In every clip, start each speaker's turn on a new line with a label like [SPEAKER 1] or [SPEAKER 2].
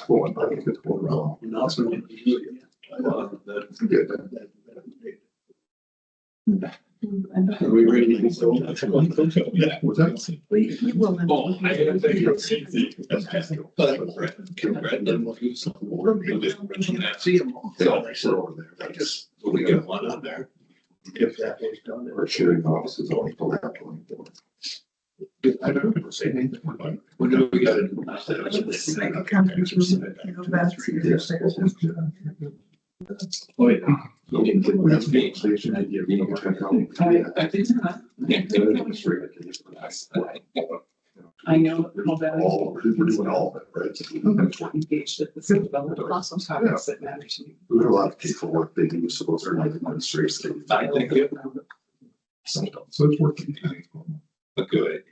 [SPEAKER 1] Going back to the wrong.
[SPEAKER 2] And also,
[SPEAKER 1] Good.
[SPEAKER 2] are we ready to go?
[SPEAKER 1] Yeah, was that?
[SPEAKER 3] You will.
[SPEAKER 1] Oh, I didn't think it was easy.
[SPEAKER 2] See them.
[SPEAKER 1] Over there. I just, we got one on there.
[SPEAKER 2] If that was done.
[SPEAKER 1] Our sharing offices only for that one. I don't remember saying anything.
[SPEAKER 2] What do we gotta do?
[SPEAKER 3] Make a conference room, you know, that's easier.
[SPEAKER 2] Oh, yeah.
[SPEAKER 1] So we didn't get that being station idea. We don't check out.
[SPEAKER 3] I think not. I know how bad.
[SPEAKER 1] All, we're doing all of it, right?
[SPEAKER 3] Engaged at the city level, awesome topics that matter to me.
[SPEAKER 1] We got a lot of people work they do, so those are like administration.
[SPEAKER 2] I think it-
[SPEAKER 1] So it's working.
[SPEAKER 2] A good idea.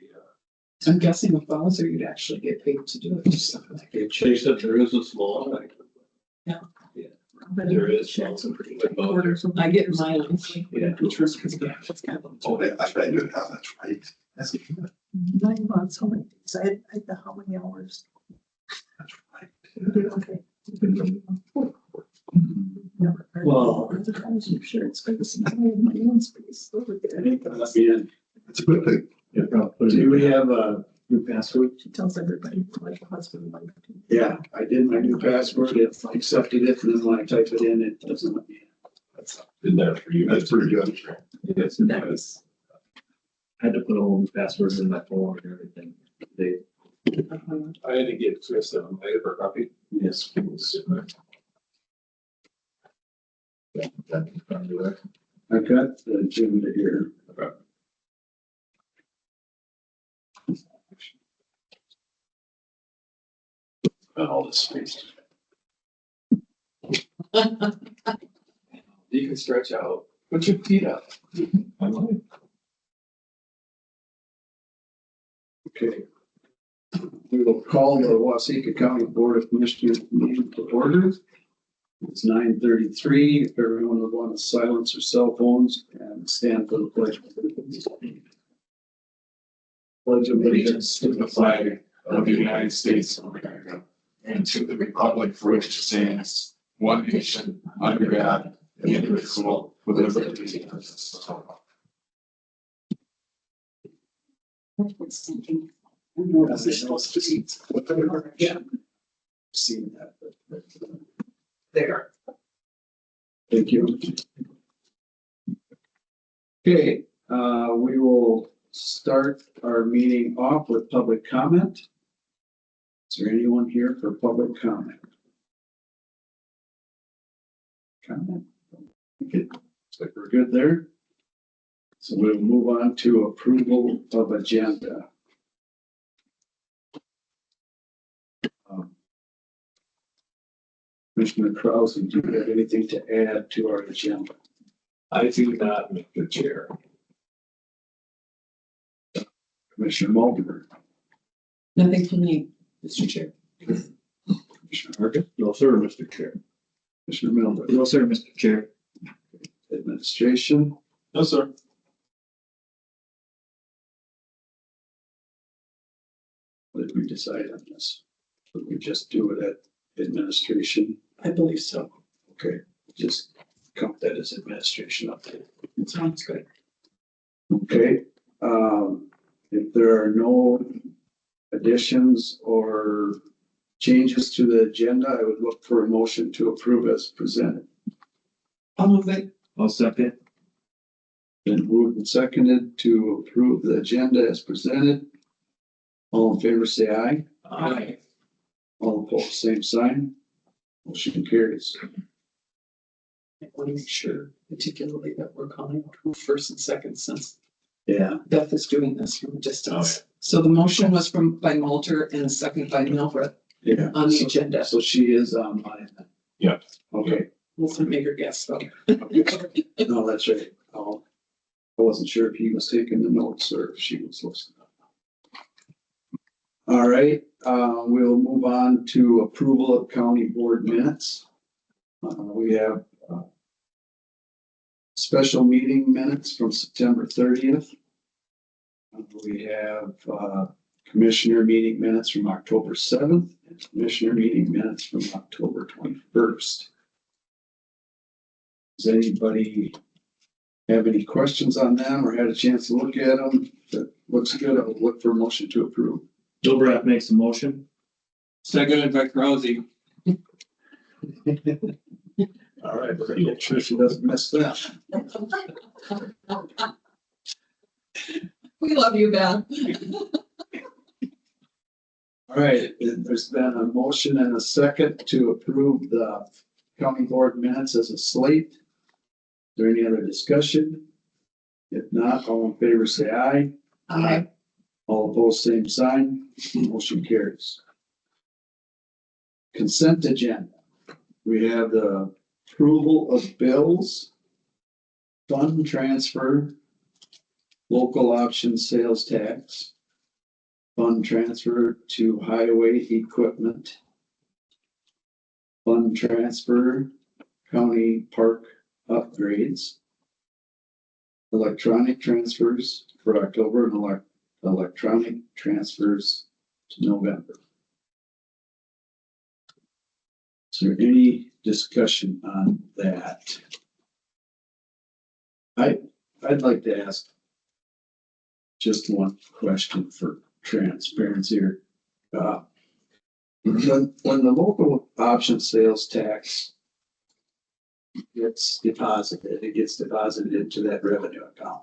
[SPEAKER 3] I'm guessing with Bowser, you'd actually get paid to do it. Just something like that.
[SPEAKER 2] They said there is a small.
[SPEAKER 3] But
[SPEAKER 2] There is.
[SPEAKER 3] shared some pretty good quarters. I get mileage.
[SPEAKER 2] Yeah.
[SPEAKER 3] Insurance, because that's kind of.
[SPEAKER 1] Oh, I bet you have, that's right. That's
[SPEAKER 3] 9 months, how many days? I had the how many hours?
[SPEAKER 1] right.
[SPEAKER 3] Okay.
[SPEAKER 2] Well-
[SPEAKER 3] I'm sure it's for the small my own space. Over there.
[SPEAKER 1] It's a good thing.
[SPEAKER 2] Do we have a new password?
[SPEAKER 3] She tells everybody, like the husband, like.
[SPEAKER 2] Yeah, I did my new password, it accepted it, and then when I type it in, it doesn't let me.
[SPEAKER 1] That's been there for you. That's pretty good.
[SPEAKER 2] Yes,
[SPEAKER 3] Nice.
[SPEAKER 4] Had to put a whole new password in my phone and everything. They,
[SPEAKER 2] I had to get Chris a paper copy.
[SPEAKER 4] yes.
[SPEAKER 2] I've got the agenda here.
[SPEAKER 1] All this space.
[SPEAKER 2] You can stretch out, put your feet up. Okay. We will call the Waseca County Board of Commissioners meeting to order. It's 9:33. Everyone would want to silence their cell phones and stand for the pledge. Pledge of allegiance
[SPEAKER 1] To the flag of the United States of America and to the republic for which it stands, one nation, under God, indivisible, with liberty and justice for all.
[SPEAKER 2] Yeah. Seen that, but
[SPEAKER 3] There.
[SPEAKER 2] thank you. Okay, we will start our meeting off with public comment. Is there anyone here for public comment? Comment? Okay, looks like we're good there. So we'll move on to approval of agenda. Commissioner Krause, do you have anything to add to our agenda?
[SPEAKER 4] I do not, Mr. Chair.
[SPEAKER 2] Commissioner Mulder,
[SPEAKER 3] Nothing from me, Mr. Chair.
[SPEAKER 2] Commissioner Hargit,
[SPEAKER 4] No, sir, Mr. Chair.
[SPEAKER 2] Commissioner Miller,
[SPEAKER 4] No, sir, Mr. Chair.
[SPEAKER 2] administration.
[SPEAKER 4] No, sir.
[SPEAKER 2] What did we decide on this? Would we just do it at administration?
[SPEAKER 3] I believe so.
[SPEAKER 2] Okay, just count that as administration update.
[SPEAKER 3] It sounds good.
[SPEAKER 2] Okay, if there are no additions or changes to the agenda, I would look for a motion to approve as presented.
[SPEAKER 3] I'll move it.
[SPEAKER 4] I'll second.
[SPEAKER 2] Been moved and seconded to approve the agenda as presented. All in favor, say aye.
[SPEAKER 3] Aye.
[SPEAKER 2] All opposed, same sign. Motion carries.
[SPEAKER 3] I want to make sure particularly that we're calling out who first and second since
[SPEAKER 2] Yeah,
[SPEAKER 3] Beth is doing this from a distance.
[SPEAKER 4] Oh,
[SPEAKER 3] So the motion was by Mulder and the second by Milford
[SPEAKER 2] yeah.
[SPEAKER 3] on the agenda.
[SPEAKER 2] So she is online. then?
[SPEAKER 4] Yeah.
[SPEAKER 2] Okay,
[SPEAKER 3] We'll make her guess though.
[SPEAKER 2] no, that's right. I wasn't sure if he was taking the notes or if she was listening. All right, we'll move on to approval of county board minutes. We have special meeting minutes from September 30th. We have commissioner meeting minutes from October 7th and commissioner meeting minutes from October 21st. Does anybody have any questions on them or had a chance to look at them? If it looks good, I'll look for a motion to approve.
[SPEAKER 4] Dobrat makes a motion.
[SPEAKER 1] Seconded by Rousey.
[SPEAKER 2] All right, we're gonna make sure she doesn't miss that.
[SPEAKER 3] We love you, Ben.
[SPEAKER 2] All right, there's been a motion and a second to approve the county board minutes as a slate. Is there any other discussion? If not, all in favor say aye.
[SPEAKER 3] Aye.
[SPEAKER 2] All opposed, same sign. Motion carries. Consent agenda. We have the approval of bills, fund transfer, local option sales tax, fund transfer to highway equipment, fund transfer, county park upgrades, electronic transfers for October and electronic transfers to November. Is there any discussion on that? I'd like to ask just one question for transparency here. When the local option sales tax gets deposited, it gets deposited into that revenue account.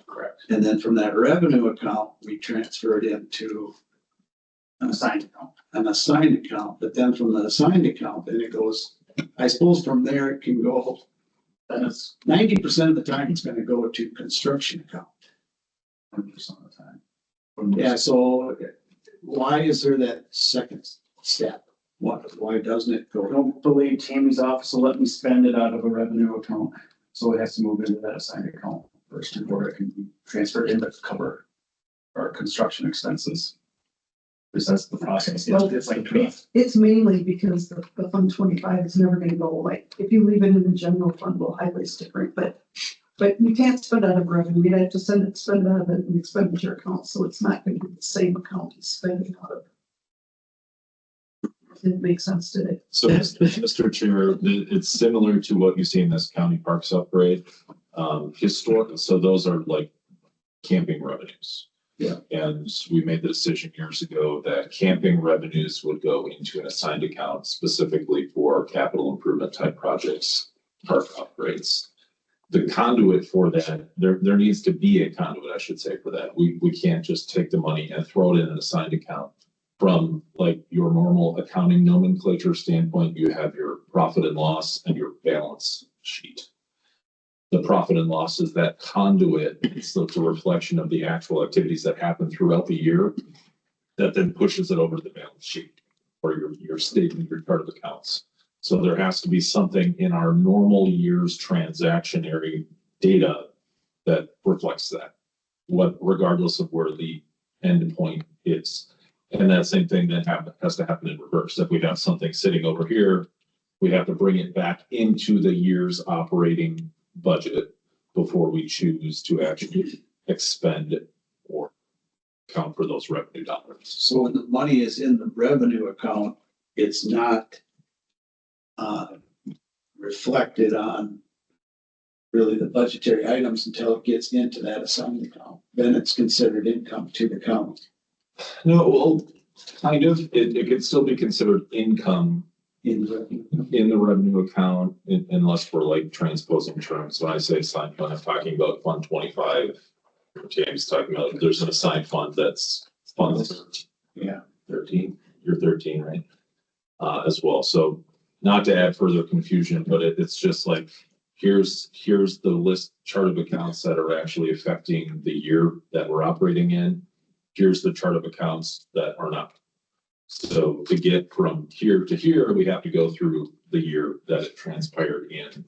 [SPEAKER 5] Correct.
[SPEAKER 2] And then from that revenue account, we transfer it into
[SPEAKER 5] An assigned account.
[SPEAKER 2] an assigned account, but then from the assigned account, then it goes, I suppose from there it can go,
[SPEAKER 5] That is
[SPEAKER 2] 90% of the time it's gonna go to construction account.
[SPEAKER 5] 100% of the time.
[SPEAKER 2] Yeah, so why is there that second step? Why doesn't it
[SPEAKER 5] I
[SPEAKER 2] go?
[SPEAKER 5] don't believe Tammy's office will let me spend it out of a revenue account, so it has to move into that assigned account first before it can be transferred in to cover our construction expenses. Because that's the process. It's like me.
[SPEAKER 3] It's mainly because the Fund 25 is never gonna go away. If you leave it in the general fund, well, highway's different, but you can't spend out of revenue. You have to spend it out of an expenditure account, so it's not gonna be the same account he's spending out of. It makes sense today.
[SPEAKER 6] So, Mr. Chair, it's similar to what you see in this county parks upgrade. Historic, so those are like camping revenues.
[SPEAKER 2] Yeah.
[SPEAKER 6] And we made the decision years ago that camping revenues would go into an assigned account specifically for capital improvement type projects, park upgrades. The conduit for that, there needs to be a conduit, I should say, for that. We can't just take the money and throw it in an assigned account. From like your normal accounting nomenclature standpoint, you have your profit and loss and your balance sheet. The profit and loss is that conduit. It's the reflection of the actual activities that happen throughout the year that then pushes it over to the balance sheet or your statement, your chart of accounts. So there has to be something in our normal year's transactionary data that reflects that, regardless of where the end point is. And that same thing then has to happen in reverse. If we have something sitting over here, we have to bring it back into the year's operating budget before we choose to actually expend it or account for those revenue dollars.
[SPEAKER 2] So when the money is in the revenue account, it's not reflected on really the budgetary items until it gets into that assigned account. Then it's considered income to the county.
[SPEAKER 6] No, well, kind of. It could still be considered income
[SPEAKER 2] In revenue.
[SPEAKER 6] in the revenue account unless we're like transposing terms. When I say assigned fund, I'm talking about Fund 25. James talking about, there's an assigned fund that's Fund 13. You're 13, right? As well. So not to add further confusion, but it's just like, here's the list chart of accounts that are actually affecting the year that we're operating in. Here's the chart of accounts that are not. So to get from here to here, we have to go through the year that it transpired in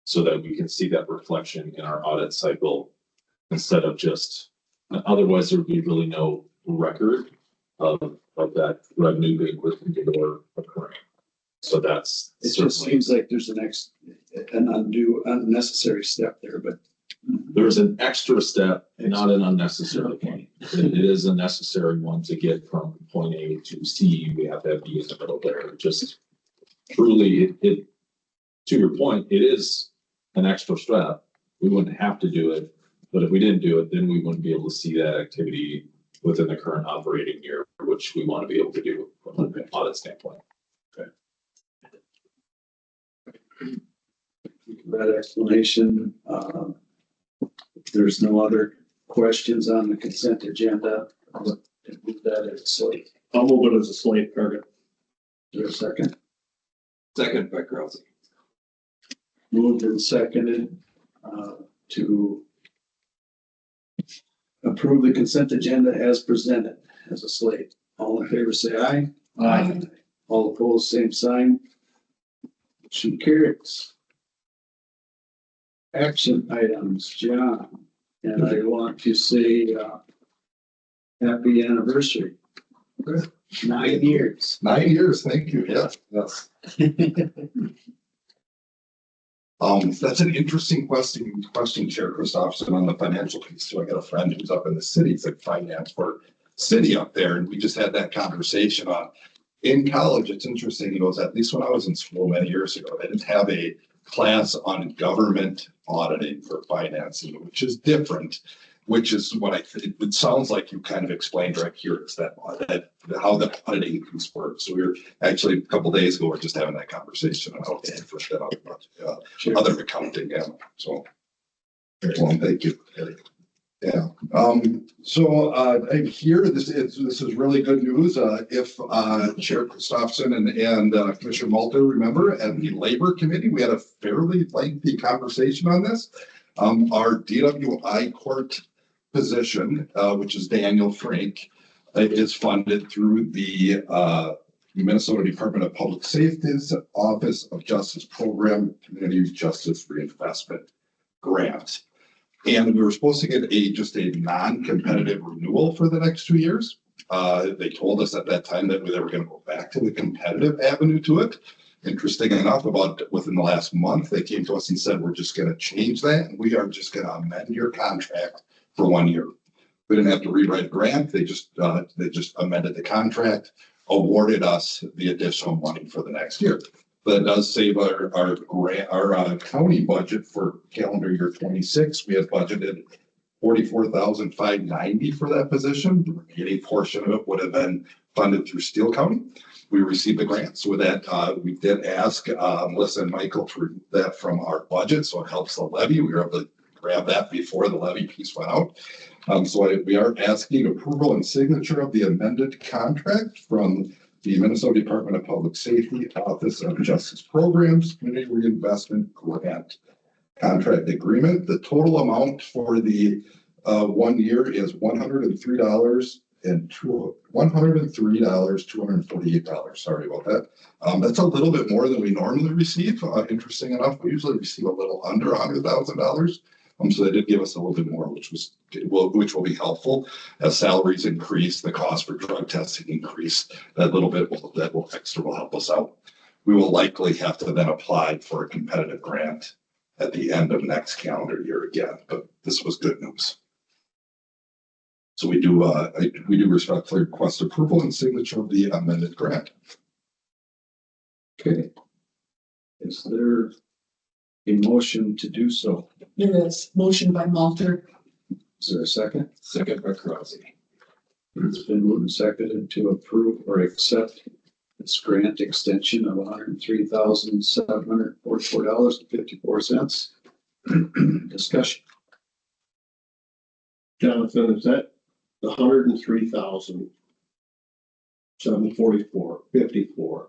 [SPEAKER 6] so that we can see that reflection in our audit cycle instead of just, otherwise there would be really no record of that revenue being written or occurring. So that's.
[SPEAKER 2] It just seems like there's an unnecessary step there, but
[SPEAKER 6] there's an extra step, not an unnecessary one. It is a necessary one to get from point A to C. We have to have B in the middle there. Just truly, it, to your point, it is an extra step. We wouldn't have to do it, but if we didn't do it, then we wouldn't be able to see that activity within the current operating year, which we want to be able to do from an audit standpoint.
[SPEAKER 2] That explanation, if there's no other questions on the consent agenda, I'll move that as a slate.
[SPEAKER 4] I'll move it as a slate target.
[SPEAKER 2] Is there a second?
[SPEAKER 1] Second by Krause.
[SPEAKER 2] Moved and seconded to approve the consent agenda as presented as a slate. All in favor, say aye.
[SPEAKER 3] Aye.
[SPEAKER 2] All opposed, same sign. Motion carries. Action items, John, and I want to say happy anniversary. 9 years.
[SPEAKER 7] 9 years, thank you, yes. That's an interesting question, Chair Christopherson, on the financial piece too. I got a friend who's up in the city, it's like finance for city up there, and we just had that conversation on, in college, it's interesting, he goes, at least when I was in school many years ago, they didn't have a class on government auditing for financing, which is different, which is what it sounds like you kind of explained right here, is that how the auditing piece works. So we were actually a couple of days ago, we we're just having that conversation on how to different than other accounting. Yeah. So, well, thank you. Yeah. So I'm here. This is really good news. If Chair Christopherson and Commissioner Malter remember, at the Labor Committee, we had a fairly lengthy conversation on this. Our DWI court position, which is Daniel Frank, is funded through the Minnesota Department of Public Safety's Office of Justice Program Community Justice Reinvestment Grant. And we were supposed to get just a non-competitive renewal for the next 2 years. They told us at that time that they were going to go back to the competitive avenue to it. Interesting enough, within the last month, they came to us and said, we're just going to change that. And we are just going to amend your contract for 1 year. We didn't have to rewrite a grant. They just amended the contract, awarded us the additional money for the next year. That does save our county budget for calendar year 26. We had budgeted $44,590 for that position. The remaining portion of it would have been funded through Steele County. We received the grant. So with that, we did ask Melissa and Michael to remove that from our budget, so it helps the levy. We were able to grab that before the levy piece went out. We are asking approval and signature of the amended contract from the Minnesota Department of Public Safety Office of Justice Programs Community Reinvestment Grant contract agreement. The total amount for the 1 year is $103,248. Sorry about that. That's a little bit more than we normally receive. Interesting enough, we usually receive a little under $100,000. So they did give us a little bit more, which will be helpful as salaries increase, the cost for drug testing increase. That little bit extra will help us out. We will likely have to then apply for a competitive grant at the end of next calendar year again, but this was good news. So we do respectfully request approval and signature of the amended grant.
[SPEAKER 2] Okay. Is there a motion to do so?
[SPEAKER 3] There is motion by Malter.
[SPEAKER 2] Is there a second?
[SPEAKER 1] Second by Krause.
[SPEAKER 2] It's been moved and seconded to approve or accept this grant extension of $103,744.54. Discussion.
[SPEAKER 8] Jonathan, is that the $103,744.54?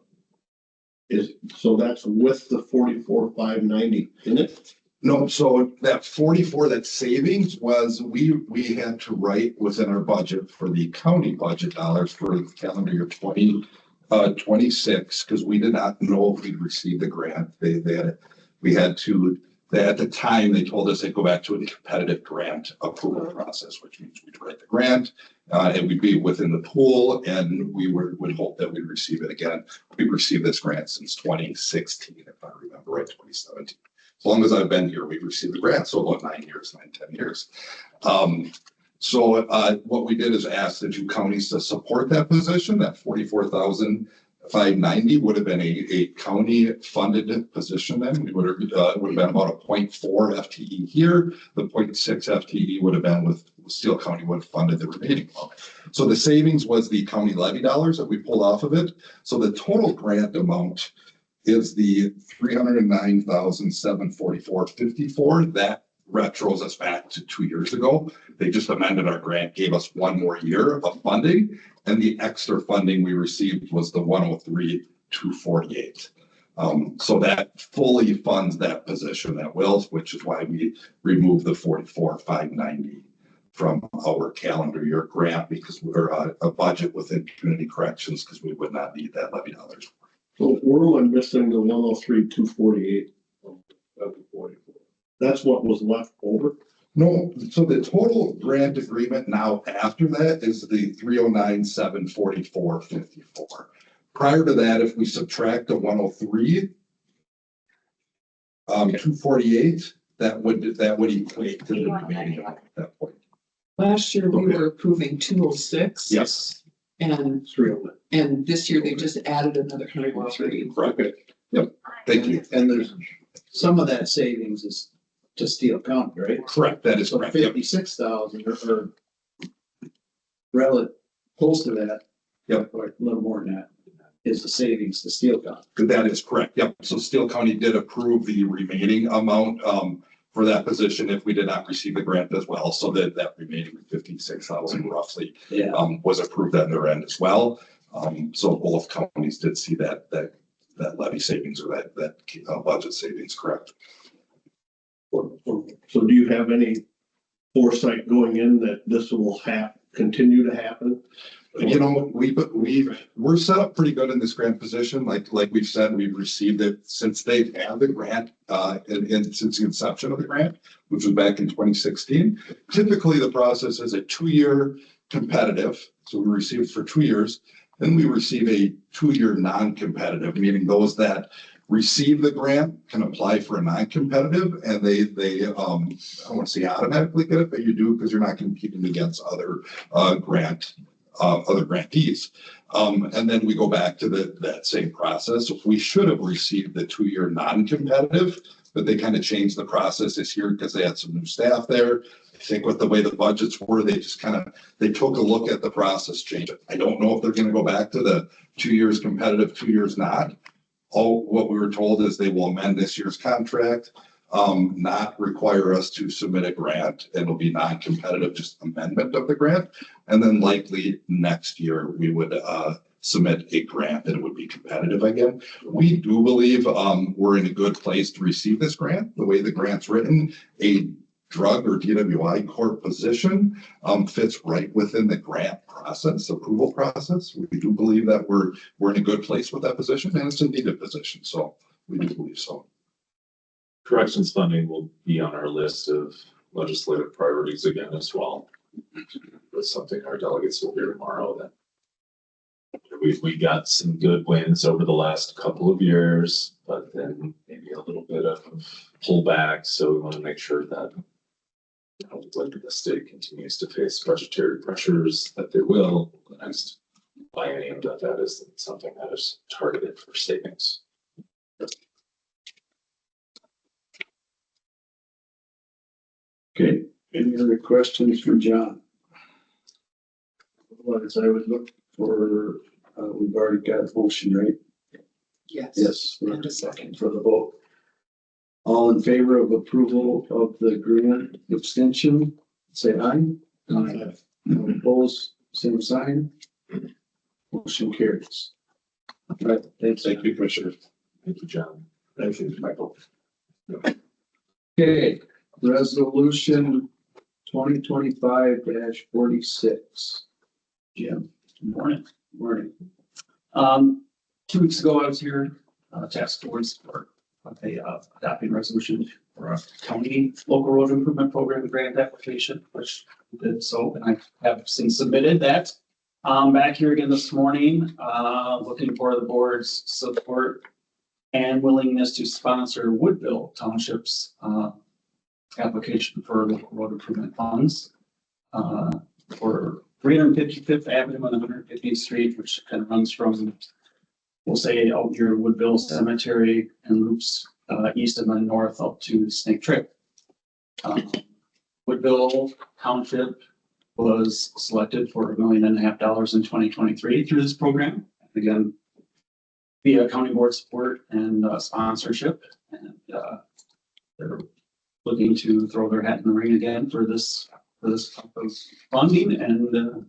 [SPEAKER 8] So that's with the $44,590 in it?
[SPEAKER 7] No, so that 44, that savings was, we had to write within our budget for the county budget dollars for calendar year 2026, because we did not know if we'd receive the grant. At the time, they told us they'd go back to a competitive grant approval process, which means we'd write the grant, and we'd be within the pool, and we would hope that we'd receive it again. We've received this grant since 2016, if I remember right, 2017. As long as I've been here, we've received the grant, so about 10 years. What we did is ask the two counties to support that position. That 44,590 would have been a county funded position then. We would have, been about a 0.4 FTE here. The 0.6 FTE would have been with Steele County would have funded the remaining amount. So the savings was the county levy dollars that we pulled off of it. So the total grant amount is the 309,744.54. That retros us back to 2 years ago. They just amended our grant, gave us 1 more year of funding, and the extra funding we received was the 103,248. So that fully funds that position that will, which is why we removed the 44,590 from our calendar year grant, because we're a budget within community corrections, because we would not need that levy dollars.
[SPEAKER 8] So where am I missing the 103,248? That's what was left over?
[SPEAKER 7] No, so the total grant agreement now after that is the 309,744.54. Prior to that, if we subtract the 103, 248, that would equate to the remaining amount at that point.
[SPEAKER 9] Last year, we
[SPEAKER 7] Okay.
[SPEAKER 9] were approving 206.
[SPEAKER 7] Yes.
[SPEAKER 9] And,
[SPEAKER 8] 300.
[SPEAKER 9] and this year they just added another 103.
[SPEAKER 7] Correct. Yep. Thank you.
[SPEAKER 2] And there's, some of that savings is to Steele County, right?
[SPEAKER 7] Correct. That is
[SPEAKER 2] So
[SPEAKER 7] correct. Yep.
[SPEAKER 2] 56,000 or relative, close to that.
[SPEAKER 7] Yep.
[SPEAKER 2] Or a little more than that is the savings to Steele County.
[SPEAKER 7] That is correct. Yep. So Steele County did approve the remaining amount for that position if we did not receive the grant as well. So that remaining 56,000 roughly
[SPEAKER 2] Yeah.
[SPEAKER 7] was approved on their end as well. So both counties did see that levy savings or that budget savings, correct?
[SPEAKER 8] So do you have any foresight going in that this will continue to happen?
[SPEAKER 7] You know, we're set up pretty good in this grant position. Like we've said, we've received it since they've had the grant, and since the inception of the grant, which was back in 2016. Typically, the process is a 2-year competitive. So we receive it for 2 years. Then we receive a 2-year non-competitive, meaning those that receive the grant can apply for a non-competitive, and they I don't want to say automatically get it, but you do because you're not competing against other grantees. And then we go back to that same process. We should have received the 2-year non-competitive, but they kind of changed the process this year because they had some new staff there. I think with the way the budgets were, they just they took a look at the process change. I don't know if they're going to go back to the 2 years competitive, 2 years not. All what we were told is they will amend this year's contract, not require us to submit a grant. It'll be non-competitive, just amendment of the grant. And then likely next year we would submit a grant and it would be competitive again. We do believe we're in a good place to receive this grant. The way the grant's written, a drug or DWI court position fits right within the grant process, approval process. We do believe that we're in a good place with that position, and it's a needed position. So we do believe so.
[SPEAKER 6] Corrections funding will be on our list of legislative priorities again as well. That's something our delegates will hear tomorrow. That we got some good wins over the last couple of years, but then maybe a little bit of pullback. So we want to make sure that when the state continues to face budgetary pressures, that they will the next biennium, that is something that is targeted for savings.
[SPEAKER 2] Okay, any other questions for John? Otherwise, I would look for, we've already got a motion, right?
[SPEAKER 9] Yes.
[SPEAKER 2] Yes.
[SPEAKER 9] And a second.
[SPEAKER 2] For the vote. All in favor of approval of the grant extension, say aye. Aye. All opposed, same sign. Motion carries. All right, thanks.
[SPEAKER 7] Thank you, Commissioner.
[SPEAKER 6] Thank you, John.
[SPEAKER 7] Thank you, Michael.
[SPEAKER 2] Okay, resolution 2025-46. Jim.
[SPEAKER 5] Morning.
[SPEAKER 2] Morning.
[SPEAKER 5] 2 weeks ago, I was here, task force for adopting resolution for a county local road improvement program grant application, which we did so, and I have since submitted that. Back here again this morning, looking for the board's support and willingness to sponsor Woodville Township's, application for local road improvement funds, for 355th Avenue and 150th Street, which kind of runs from, we'll say, out here Woodville Cemetery and loops, east and then north up to Snake Trail. Woodville Township was selected for $1.5 million in 2023 through this program. Again, via county board support and sponsorship, and they're looking to throw their hat in the ring again for this type of funding, and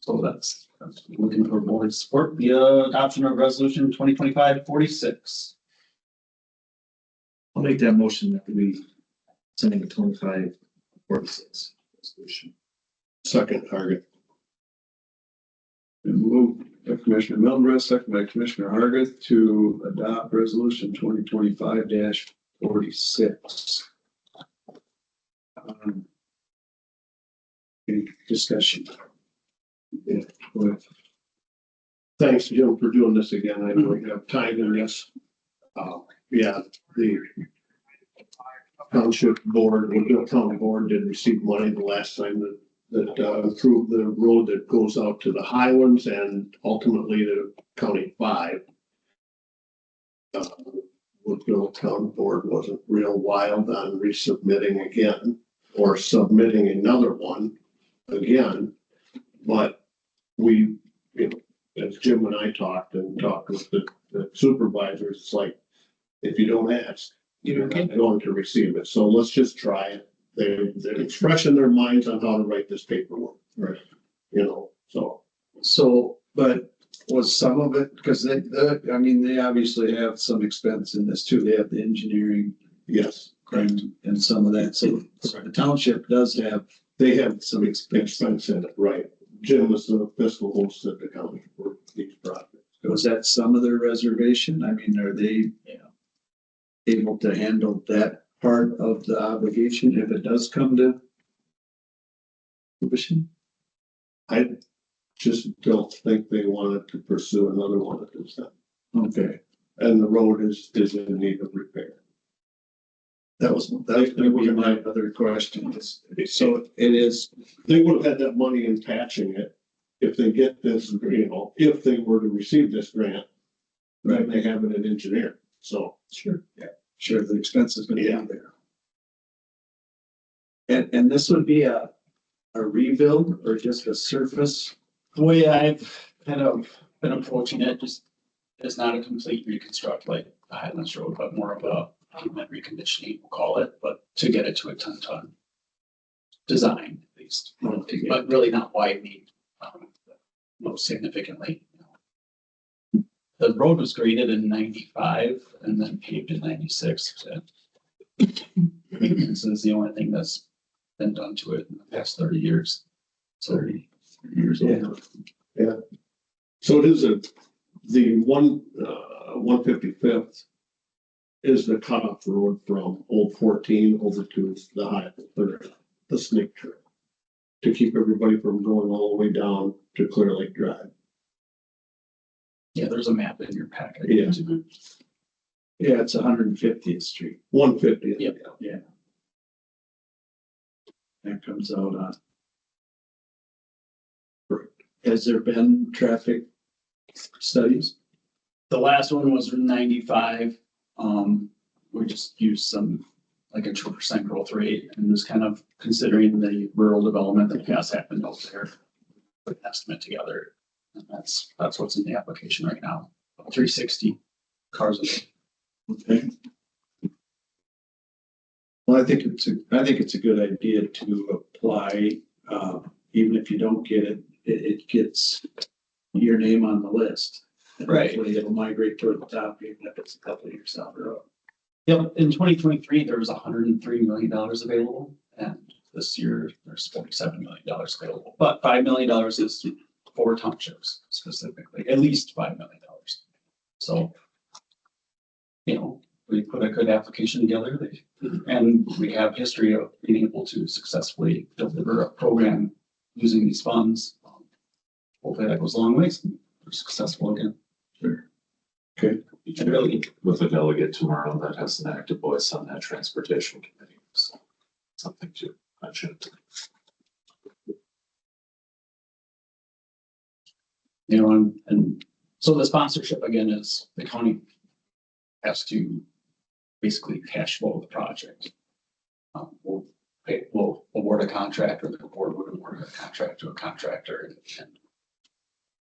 [SPEAKER 5] so that's looking for board support via adoption of resolution 2025-46.
[SPEAKER 4] I'll make that motion that we send the 25-46 resolution.
[SPEAKER 8] Second target. Been moved by Commissioner Middlebrooks, second by Commissioner Hargit to adopt resolution 2025-46. Any discussion? Yeah, go ahead. Thanks, Jim, for doing this again. I know we have time in this. Yeah, the township board, the county board did receive money the last time that approved the road that goes out to the Highlands and ultimately to County 5. Woodville Town Board wasn't real wild on resubmitting again or submitting another one again. But we, you know, as Jim and I talked with the supervisors, it's like, if you don't ask, you're not going to receive it. So let's just try it. They're expressing their minds on how to write this paperwork. Right. You know,
[SPEAKER 2] So, but was some of it, because they obviously have some expense in this too. They have the engineering
[SPEAKER 8] yes,
[SPEAKER 2] and some of that. So the township does have,
[SPEAKER 8] they have some expense in it, right? Jim was the fiscal host at the county for these projects.
[SPEAKER 2] was that some of their reservation? I mean, are they able to handle that part of the obligation if it does come to fruition?
[SPEAKER 8] I just don't think they wanted to pursue another one at this time.
[SPEAKER 2] Okay,
[SPEAKER 8] And the road is in need of repair.
[SPEAKER 2] that was gonna be my other question. So it is,
[SPEAKER 8] They would have had that money in patching it if they get this, you know, if they were to receive this grant, then they have it in engineering. So
[SPEAKER 2] sure, the expense is gonna be
[SPEAKER 8] Yeah.
[SPEAKER 2] there. And this would be a rebuild or just a surface?
[SPEAKER 5] The way I've kind of been approaching it, just is not a complete reconstruct like the Highlands Road, but more of a pavement reconditioning, we'll call it, but to get it to a 10-ton design at least, but really not widening, most significantly. The road was graded in 95 and then paved in 96. Maintenance is the only thing that's been done to it in the past 30 years. 30 years old.
[SPEAKER 8] Yeah. So it is the 155th is the cutoff road from Old 14 over to the high, the Snake Trail, to keep everybody from going all the way down to Clear Lake Drive.
[SPEAKER 5] Yeah, there's a map in your packet.
[SPEAKER 8] Yeah.
[SPEAKER 2] Yeah, it's 150th Street.
[SPEAKER 8] 150th.
[SPEAKER 5] Yep.
[SPEAKER 2] Yeah. That comes out on. Has there been traffic studies?
[SPEAKER 5] The last one was 95. We just used some, like a 2% growth rate and just kind of considering the rural development that has happened out there. Put an estimate together. And that's what's in the application right now. 360 cars a day.
[SPEAKER 2] Okay. Well, I think it's a good idea to apply, even if you don't get it, it gets your name on the list. And
[SPEAKER 5] Right.
[SPEAKER 2] hopefully it'll migrate toward the top, even if it's a couple of years down the road.
[SPEAKER 5] Yep, in 2023, there was $103 million available, and this year there's $47 million available. But $5 million is for townships specifically, at least $5 million. So, you know, we put a good application together, and we have history of being able to successfully deliver a program using these funds. Hopefully that goes a long ways. We're successful again.
[SPEAKER 2] Sure.
[SPEAKER 8] Okay.
[SPEAKER 6] with a delegate tomorrow that has an active voice on that transportation committee. So something to mention.
[SPEAKER 5] You know, and so the sponsorship again is the county has to basically cash flow the project. We'll award a contract, or the board would award a contract to a contractor, and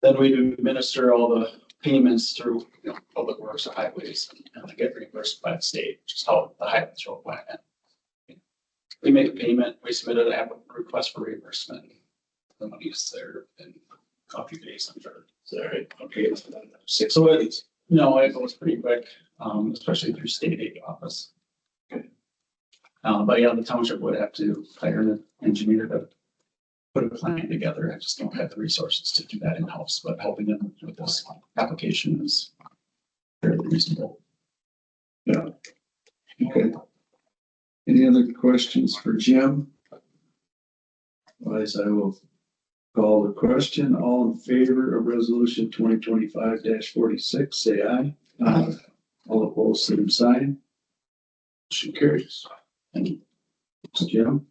[SPEAKER 5] then we administer all the payments through, you know, public works or highways, and they get reimbursed by the state, just how the highways road plan. We make a payment, we submit an request for reimbursement, the money's there in a couple of days, I'm sure. Is that right? Okay. So it's, no, it goes pretty quick, especially through state aid office. But yeah, the township would have to hire an engineer to put a plan together. I just don't have the resources to do that in-house, but helping them with this application is fairly reasonable.
[SPEAKER 2] Yeah. Okay. Any other questions for Jim? Otherwise, I will call the question. All in favor of resolution 2025-46, say aye.
[SPEAKER 3] Aye.
[SPEAKER 2] All opposed, same sign. Motion carries. Thank you. Jim?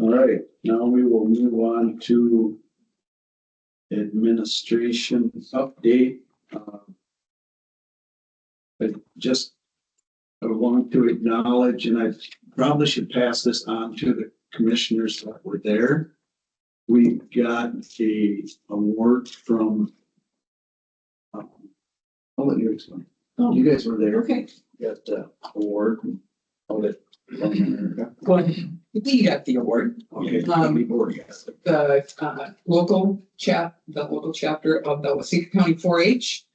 [SPEAKER 2] All right, now we will move on to administration update. But just I want to acknowledge, and I probably should pass this on to the commissioners that were there. We got a award from, I'll let you explain.
[SPEAKER 9] Oh.
[SPEAKER 2] You guys were there.
[SPEAKER 9] Okay,
[SPEAKER 2] Got the award of it.
[SPEAKER 9] well, we got the award.
[SPEAKER 2] Okay, the board got it.
[SPEAKER 9] The local chapter of the Waseca County 4-H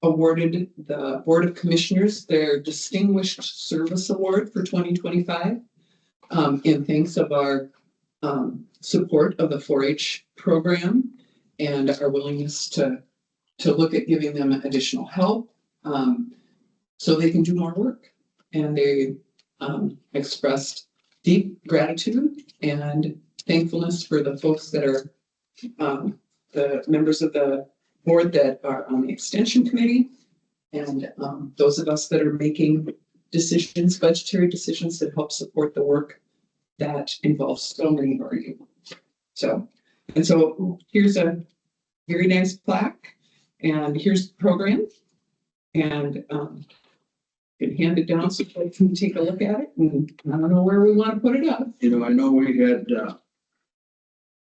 [SPEAKER 9] awarded the Board of Commissioners their Distinguished Service Award for 2025 in thanks of our support of the 4-H program and our willingness to look at giving them additional help so they can do more work. And they expressed deep gratitude and thankfulness for the folks that are the members of the board that are on the extension committee and those of us that are making decisions, budgetary decisions that help support the work that involves so many of you. So here's a very nice plaque, and here's the program, and can hand it down so I can take a look at it, and I don't know where we want to put it up.
[SPEAKER 2] You know, I know we had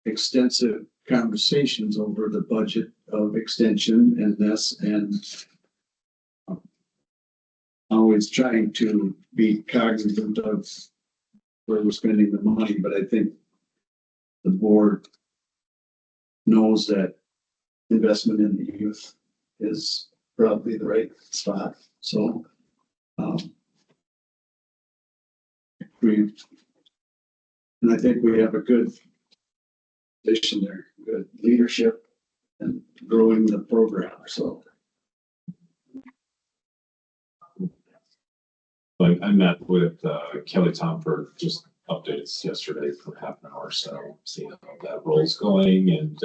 [SPEAKER 2] extensive conversations over the budget of extension and this, and always trying to be cognizant of where we're spending the money, but I think the board knows that investment in the youth is probably the right spot. So and I think we have a good position there, good leadership and growing the program. So
[SPEAKER 6] I met with Kelly Tomford, just updates yesterday for half an hour, so seeing how that role's going, and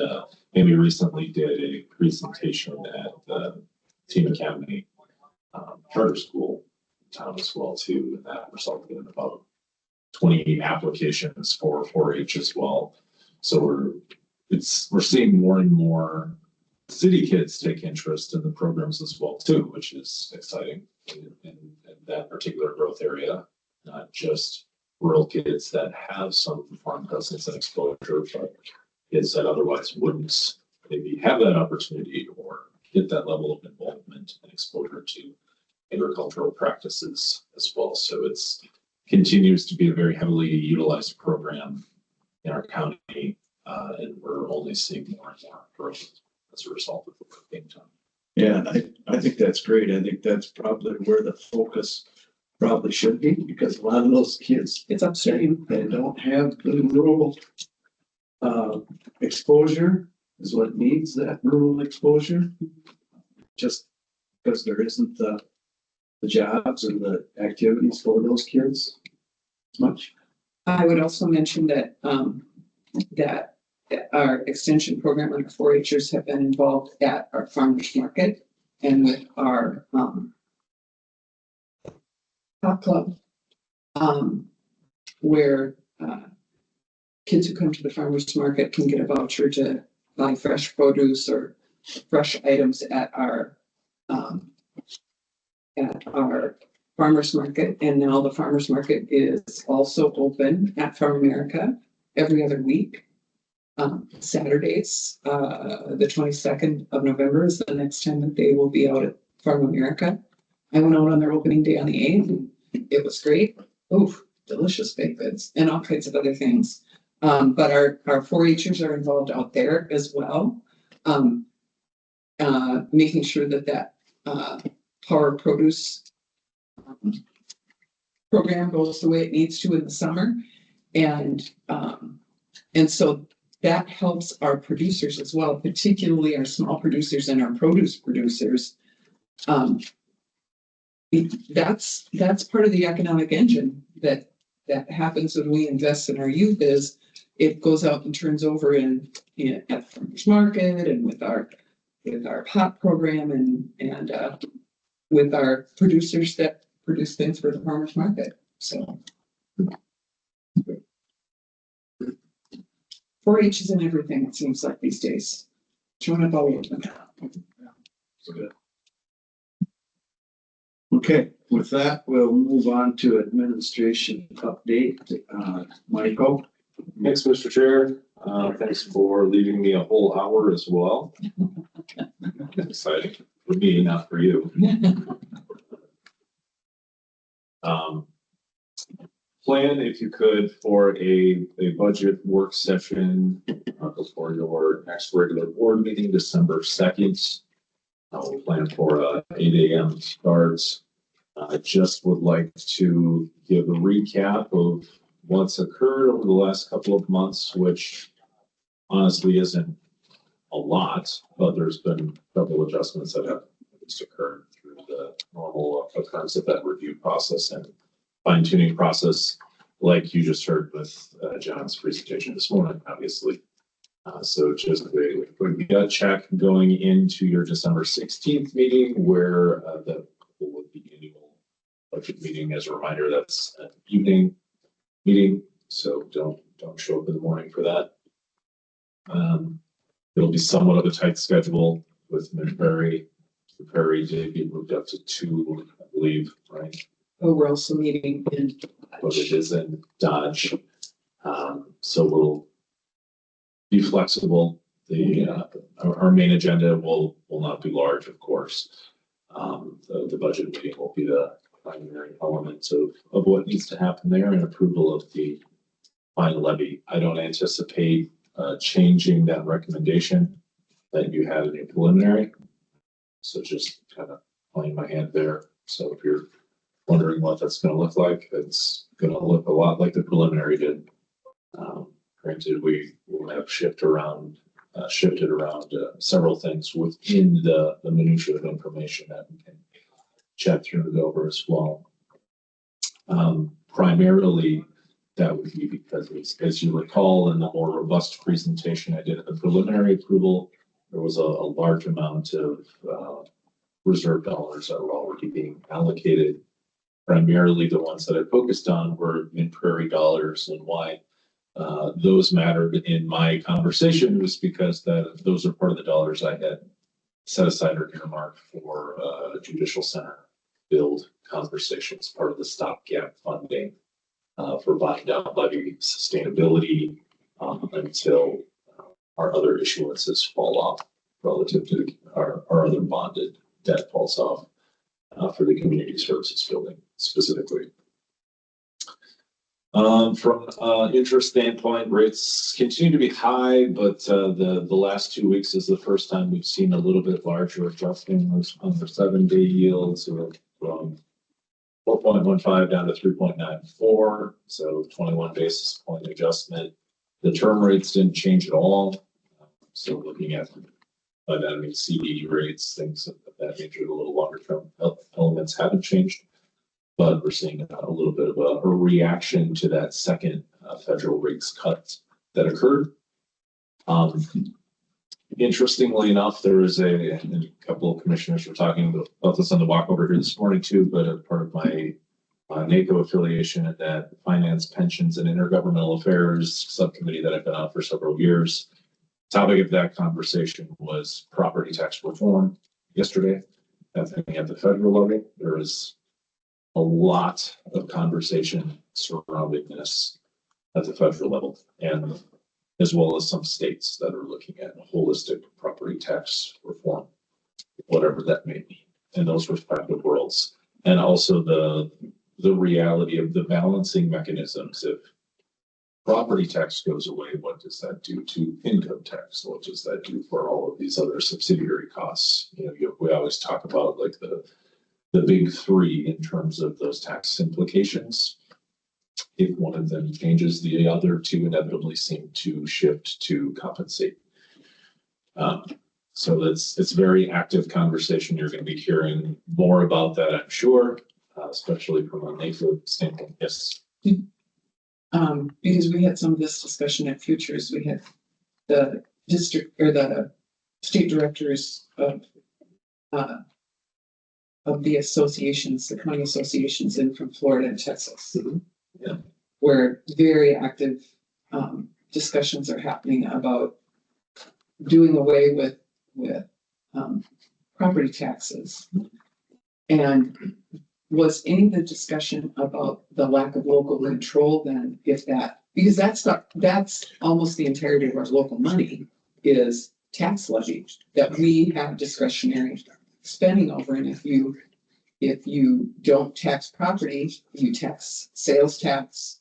[SPEAKER 6] Amy recently did a presentation at the Team Academy charter school in town as well too, and that resulted in about 20 applications for 4-H as well. So we're seeing more and more city kids take interest in the programs as well too, which is exciting in that particular growth area, not just rural kids that have some farm presence and exposure, but kids that otherwise wouldn't maybe have that opportunity or get that level of involvement and exposure to agricultural practices as well. So it's continues to be a very heavily utilized program in our county, and we're only seeing more and more growth as a result of the work being done.
[SPEAKER 2] yeah, I think that's great. I think that's probably where the focus probably should be, because a lot of those kids,
[SPEAKER 9] It's upstream.
[SPEAKER 2] they don't have the rural exposure is what needs that rural exposure. Just because there isn't the jobs and the activities for those kids as much.
[SPEAKER 9] I would also mention that that our extension program and our 4-Hers have been involved at our farmers market and with our hot club, where kids who come to the farmers market can get a voucher to buy fresh produce or fresh items at our farmers market. And now the farmers market is also open at Farm America every other week. Saturdays, the 22nd of November is the next time that they will be out at Farm America. I went out on their opening day on the 8th, and it was great. Oof, delicious baked goods and all kinds of other things. But our 4-Hers are involved out there as well, making sure that Power Produce program goes the way it needs to in the summer. And so that helps our producers as well, particularly our small producers and our produce producers. That's part of the economic engine that happens when we invest in our youth. Is it goes out and turns over at the farmers market and with our pot program and with our producers that produce things for the farmers market. So 4-H is in everything, it seems like these days. Showing up all over them.
[SPEAKER 5] So good.
[SPEAKER 2] Okay, with that, we'll move on to administration update. Michael?
[SPEAKER 6] Thanks, Mr. Chair. Thanks for leaving me a whole hour as well. Exciting for me, not for you. Plan, if you could, for a budget work session before your next regular board meeting, December 2nd. We'll plan for 8 a.m. starts. I just would like to give a recap of what's occurred over the last couple of months, which honestly isn't a lot, but there's been several adjustments that have just occurred through the normal occurrence of that review process and fine-tuning process, like you just heard with John's presentation this morning, obviously. So just a quick gut check going into your December 16th meeting, where the annual budget meeting. As a reminder, that's an evening meeting, so don't show up in the morning for that. It'll be somewhat of a tight schedule with Mid-Prairie. The Prairie did get moved up to 2, I believe, right?
[SPEAKER 9] Oh, we're also meeting in.
[SPEAKER 6] But it is in Dodge. So we'll be flexible. Our main agenda will not be large, of course. The budget meeting will be the primary element of what needs to happen there and approval of the final levy. I don't anticipate changing that recommendation that you had in your preliminary. So just kind of playing my hand there. So if you're wondering what that's going to look like, it's going to look a lot like the preliminary did. Granted, we will have shifted around several things within the minutiae of information that we can chat through and go over as well. Primarily, that would be because, as you recall, in the more robust presentation I did at the preliminary approval, there was a large amount of reserve dollars that were already being allocated. Primarily, the ones that I focused on were Mid-Prairie dollars, and why those mattered in my conversation was because those are part of the dollars I had set aside or earmarked for a judicial center build conversations, part of the stopgap funding for buying down levy sustainability until our other issuances fall off relative to our other bonded debt falls off for the community services building specifically. From interest standpoint, rates continue to be high, but the last 2 weeks is the first time we've seen a little bit larger adjusting on the 7-day yields from 4.15 down to 3.94, so 21 basis point adjustment. The term rates didn't change at all. So looking at dynamic CD rates, things of that nature, the little longer term elements haven't changed. But we're seeing a little bit of a reaction to that second federal rates cut that occurred. Interestingly enough, there is and a couple of commissioners were talking about this on the walk over here this morning too, but a part of my NACO affiliation at that Finance, Pensions, and Intergovernmental Affairs subcommittee that I've been on for several years. Topic of that conversation was property tax reform yesterday. Happening at the federal level, there is a lot of conversation surrounding this at the federal level, and as well as some states that are looking at holistic property tax reform, whatever that may be, in those respective worlds. And also the reality of the balancing mechanisms. If property tax goes away, what does that do to income tax? What does that do for all of these other subsidiary costs? We always talk about like the big three in terms of those tax implications. If one of them changes, the other two inevitably seem to shift to compensate. So it's a very active conversation. You're going to be hearing more about that, I'm sure, especially from a NACO standpoint. Yes.
[SPEAKER 9] Because we had some of this discussion at Futures. We had the district or the state directors of the associations, the county associations in from Florida and Texas.
[SPEAKER 6] Mm-hmm. Yeah.
[SPEAKER 9] Where very active discussions are happening about doing away with property taxes. And was any of the discussion about the lack of local control then, if that, because that's almost the entirety of our local money is tax levy that we have discretionary spending over. And if you don't tax property, you tax sales tax.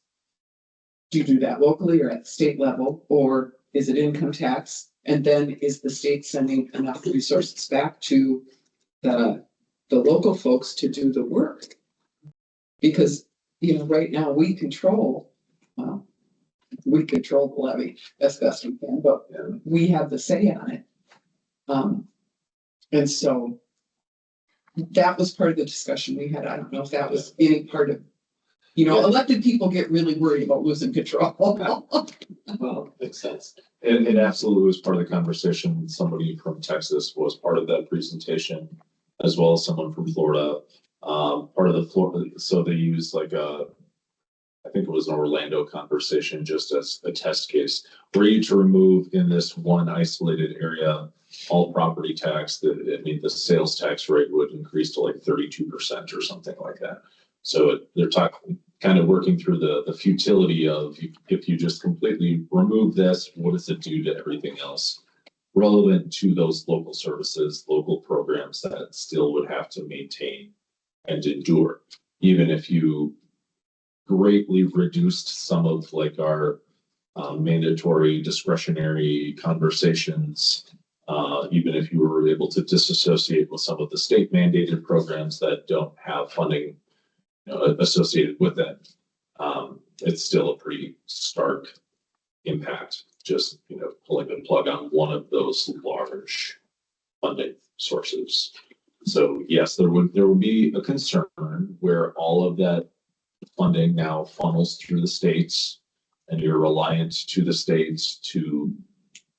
[SPEAKER 9] Do you do that locally or at the state level, or is it income tax? And then is the state sending enough resources back to the local folks to do the work? Because, right now we control the levy as best we can, but we have the say on it. And so that was part of the discussion we had. I don't know if that was any part of, elected people get really worried about losing control.
[SPEAKER 6] Well, makes sense. It absolutely was part of the conversation. Somebody from Texas was part of that presentation, as well as someone from Florida. Part of the Florida, so they used I think it was an Orlando conversation just as a test case. Were you to remove in this one isolated area all property tax, the sales tax rate would increase to like 32% or something like that. So they're talking, kind of working through the futility of if you just completely remove this, what does it do to everything else relevant to those local services, local programs that still would have to maintain and endure, even if you greatly reduced some of our mandatory discretionary conversations, even if you were able to disassociate with some of the state mandated programs that don't have funding associated with it. It's still a pretty stark impact, just pulling the plug on one of those large funding sources. So yes, there would be a concern where all of that funding now funnels through the states, and you're reliant to the states to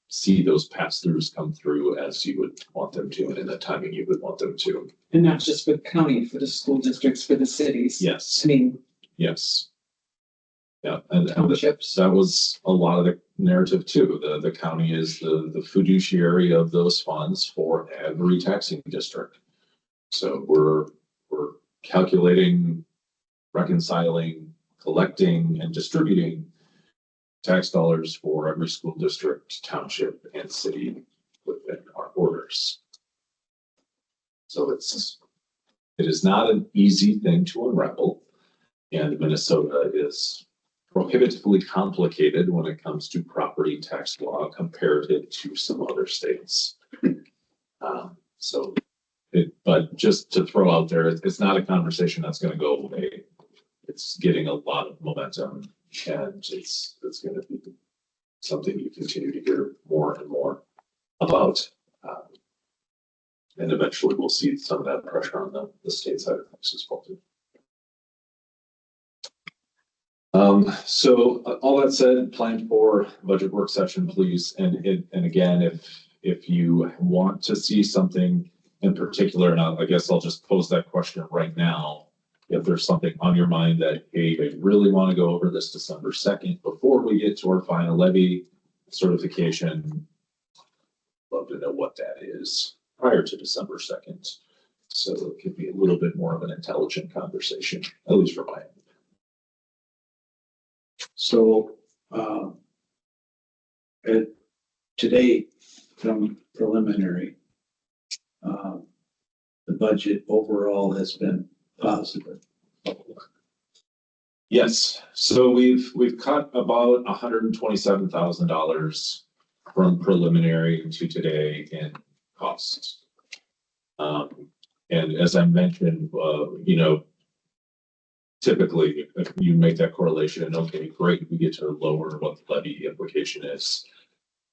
[SPEAKER 6] see those pass-throughs come through as you would want them to, and in the timing you would want them to.
[SPEAKER 9] And not just for the county, for the school districts, for the cities.
[SPEAKER 6] Yes.
[SPEAKER 9] I mean,
[SPEAKER 6] yes. Yeah, and
[SPEAKER 9] townships.
[SPEAKER 6] that was a lot of the narrative too. The county is the fiduciary of those funds for every taxing district. So we're calculating, reconciling, collecting, and distributing tax dollars for every school district, township, and city within our borders. So it is not an easy thing to unravel, and Minnesota is prohibitively complicated when it comes to property tax law comparative to some other states. But just to throw out there, it's not a conversation that's going to go away. It's getting a lot of momentum, and it's going to be something you continue to hear more and more about. And eventually we'll see some of that pressure on the state side of things as well too. So all that said, plan for budget work session, please. And again, if you want to see something in particular, and I guess I'll just pose that question right now. If there's something on your mind that, hey, I really want to go over this December 2nd before we get to our final levy certification, love to know what that is prior to December 2nd. So it could be a little bit more of an intelligent conversation, at least for my end.
[SPEAKER 2] So, at today, from preliminary, the budget overall has been positive.
[SPEAKER 6] Yes, so we've cut about $127,000 from preliminary to today in costs. And as I mentioned, typically if you make that correlation, okay, great, we get to lower what the levy implication is.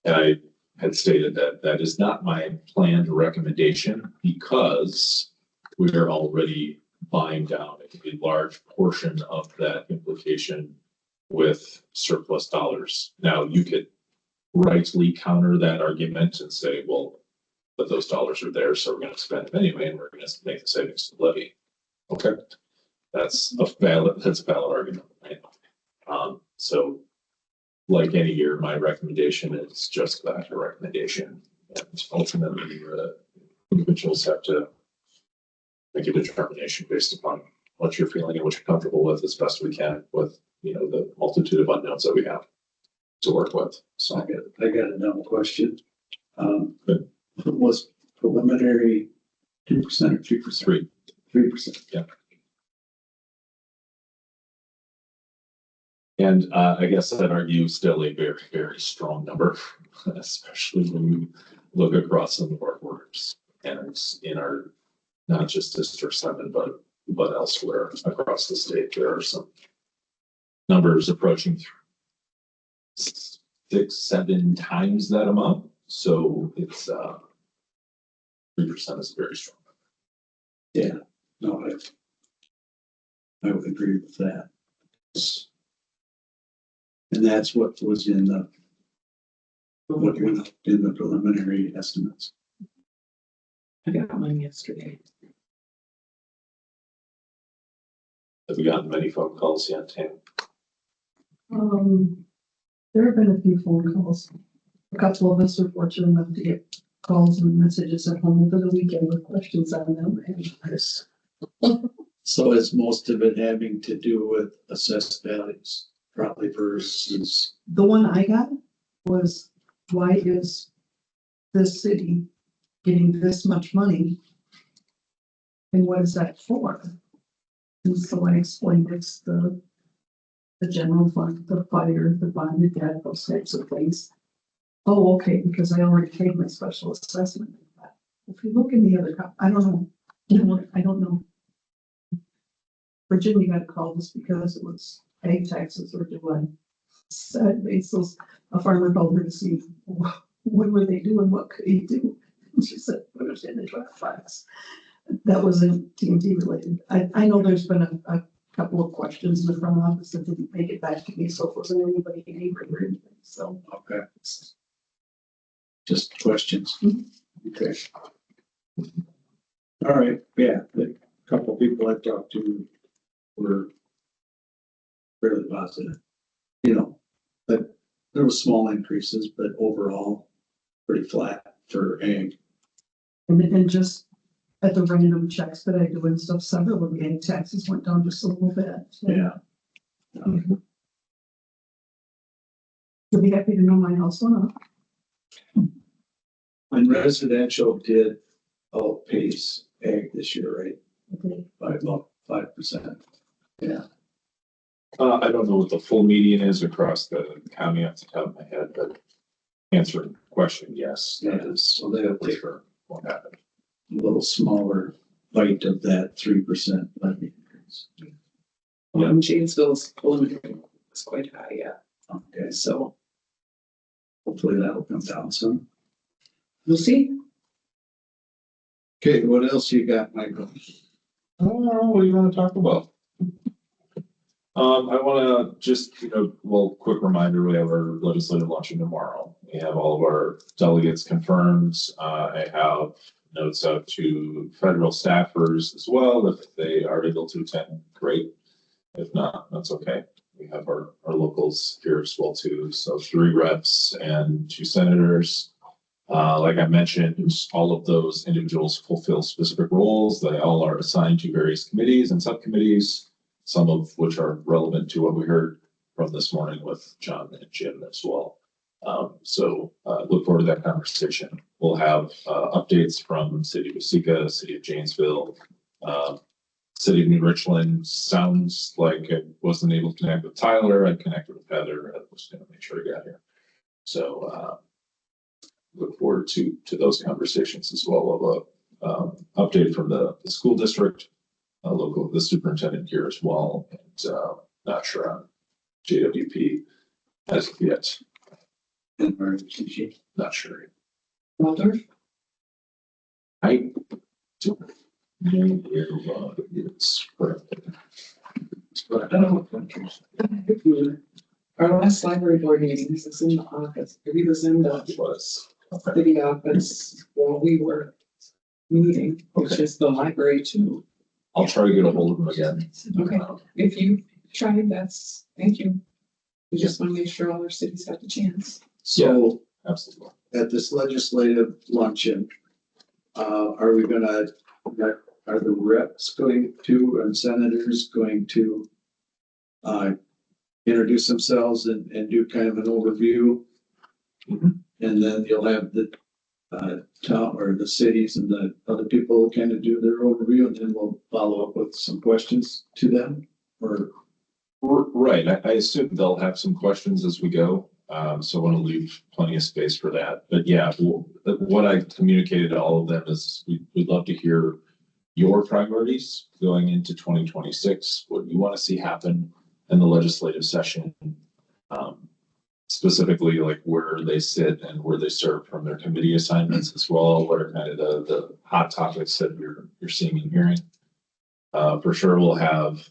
[SPEAKER 6] And I had stated that that is not my planned recommendation because we are already buying down a large portion of that implication with surplus dollars. Now, you could rightly counter that argument and say, well, but those dollars are there, so we're going to spend them anyway, and we're going to make the savings to the levy. Okay, that's a valid argument, right? So like any year, my recommendation is just that, a recommendation. And ultimately, individuals have to make a determination based upon what you're feeling and what you're comfortable with as best we can with, the multitude of unknowns that we have to work with. So
[SPEAKER 2] I got a dumb question. Was preliminary 2% or 3%? 3%.
[SPEAKER 6] Yeah. And I guess I'd argue still a very, very strong number, especially when you look across some of our borders and in our, not just District 7, but elsewhere across the state. There are some numbers approaching 6-7 times that amount. So it's 3% is very strong.
[SPEAKER 2] Yeah, no, I would agree with that. And that's what was in the preliminary estimates.
[SPEAKER 9] I got mine yesterday.
[SPEAKER 6] Have we gotten many phone calls yet, Tam?
[SPEAKER 3] There have been a few phone calls. A couple of us are fortunate enough to get calls and messages at home over the weekend with questions on them. And
[SPEAKER 2] So is most of it having to do with assessed values, probably versus,
[SPEAKER 3] the one I got was, why is this city getting this much money? And what is that for? And so I explained it's the general fund, the fire, the bond, the debt, those types of things. Oh, okay, because I already paid my special assessment. If you look in the other, I don't know. I don't know. Virginia got a call just because it was ag taxes or July. So a farmer called her to see what were they doing, what could he do? And she said, put it in the draft box. That wasn't TNT related. I know there's been a couple of questions in the front office that didn't make it back to me, so it wasn't anybody angry or anything, so.
[SPEAKER 2] okay. Just questions. Okay. All right, yeah, the couple of people I talked to were fairly positive. But there were small increases, but overall pretty flat for ag.
[SPEAKER 3] And just at the random checks that I do and stuff, several of the ag taxes went down just a little bit. So
[SPEAKER 2] Yeah.
[SPEAKER 3] You'll be happy to know mine also not.
[SPEAKER 2] And residential did outpace ag this year, right?
[SPEAKER 3] Okay.
[SPEAKER 2] By about 5%. Yeah.
[SPEAKER 6] I don't know what the full median is across the county off the top of my head, but answering the question, yes, that
[SPEAKER 2] Yeah,
[SPEAKER 6] is
[SPEAKER 2] so they'll
[SPEAKER 6] for
[SPEAKER 2] take
[SPEAKER 6] sure what happened.
[SPEAKER 2] a little smaller bite of that 3% levy increase.
[SPEAKER 9] Janesville's preliminary was quite high, yeah.
[SPEAKER 2] Okay,
[SPEAKER 9] So
[SPEAKER 2] hopefully that'll come down soon.
[SPEAKER 9] we'll see.
[SPEAKER 2] Okay, what else you got, Michael?
[SPEAKER 6] Oh, what do you want to talk about? I wanna just, well, quick reminder, we have our legislative luncheon tomorrow. We have all of our delegates confirmed. I have notes out to federal staffers as well. If they are able to attend, great. If not, that's okay. We have our locals here as well too. So 3 reps and 2 senators. Like I mentioned, all of those individuals fulfill specific roles. They all are assigned to various committees and subcommittees, some of which are relevant to what we heard from this morning with John and Jim as well. So look forward to that conversation. We'll have updates from City of Waseca, City of Janesville, City of New Richland. Sounds like I wasn't able to connect with Tyler. I connected with Heather. I was going to make sure he got here. So look forward to those conversations as well. Of a update from the school district, local, the superintendent here as well, and not sure on JWP as of yet. Not sure.
[SPEAKER 9] Waldorf?
[SPEAKER 6] I don't know where it's spread.
[SPEAKER 9] Our last library board meeting, this is in the office, he was in the
[SPEAKER 6] It was. Okay.
[SPEAKER 9] city office while we were meeting, which is the library too.
[SPEAKER 6] I'll try to get a hold of him again.
[SPEAKER 9] Okay, if you tried, that's, thank you. We just want to make sure all our cities have the chance.
[SPEAKER 2] So
[SPEAKER 6] Absolutely.
[SPEAKER 2] at this legislative luncheon, are we gonna, are the reps going to, and senators going to introduce themselves and do kind of an overview?
[SPEAKER 6] Mhm.
[SPEAKER 2] And then you'll have the town or the cities and the other people kind of do their overview, and then we'll follow up with some questions to them, or?
[SPEAKER 6] Right. I assume they'll have some questions as we go. So I want to leave plenty of space for that. But yeah, what I communicated to all of them is we'd love to hear your priorities going into 2026, what you want to see happen in the legislative session. Specifically like where they sit and where they serve from their committee assignments as well. What are kind of the hot topics that you're seeing and hearing? For sure, we'll have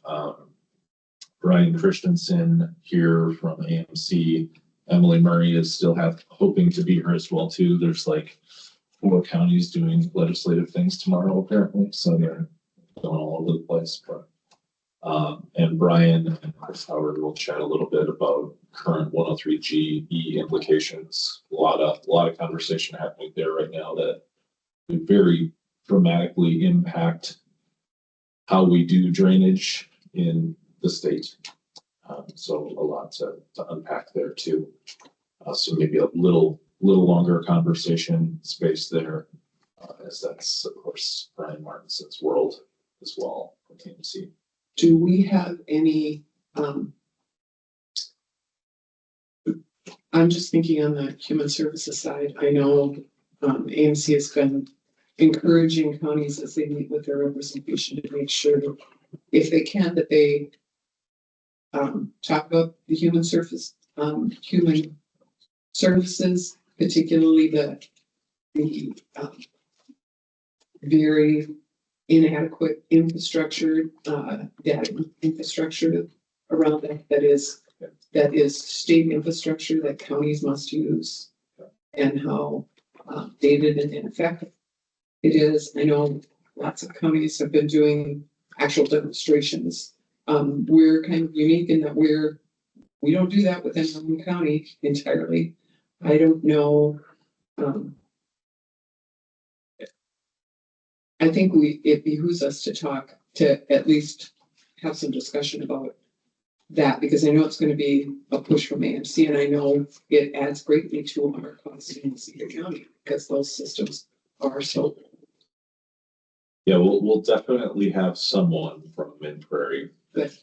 [SPEAKER 6] Brian Christensen here from AMC. Emily Murray is still hoping to be here as well too. There's like 4 counties doing legislative things tomorrow apparently, so they're going all over the place. But and Brian and Chris Howard will chat a little bit about current 103G implications. A lot of conversation happening there right now that would very dramatically impact how we do drainage in the state. So a lot to unpack there too. So maybe a little longer conversation space there, as that's of course Brian Martinson's world as well from AMC.
[SPEAKER 9] Do we have any, I'm just thinking on the human services side, I know AMC has been encouraging counties as they meet with their representation to make sure that if they can, that they talk about the human services, particularly the very inadequate infrastructure, data infrastructure around that is state infrastructure that counties must use, and how dated and ineffective it is. I know lots of counties have been doing actual demonstrations. We're kind of unique in that we don't do that within our own county entirely. I don't know. I think it behooves us to at least have some discussion about that, because I know it's going to be a push from AMC, and I know it adds greatly to our costs in Waseca County because those systems are so.
[SPEAKER 6] Yeah, we'll definitely have someone from Mid Prairie that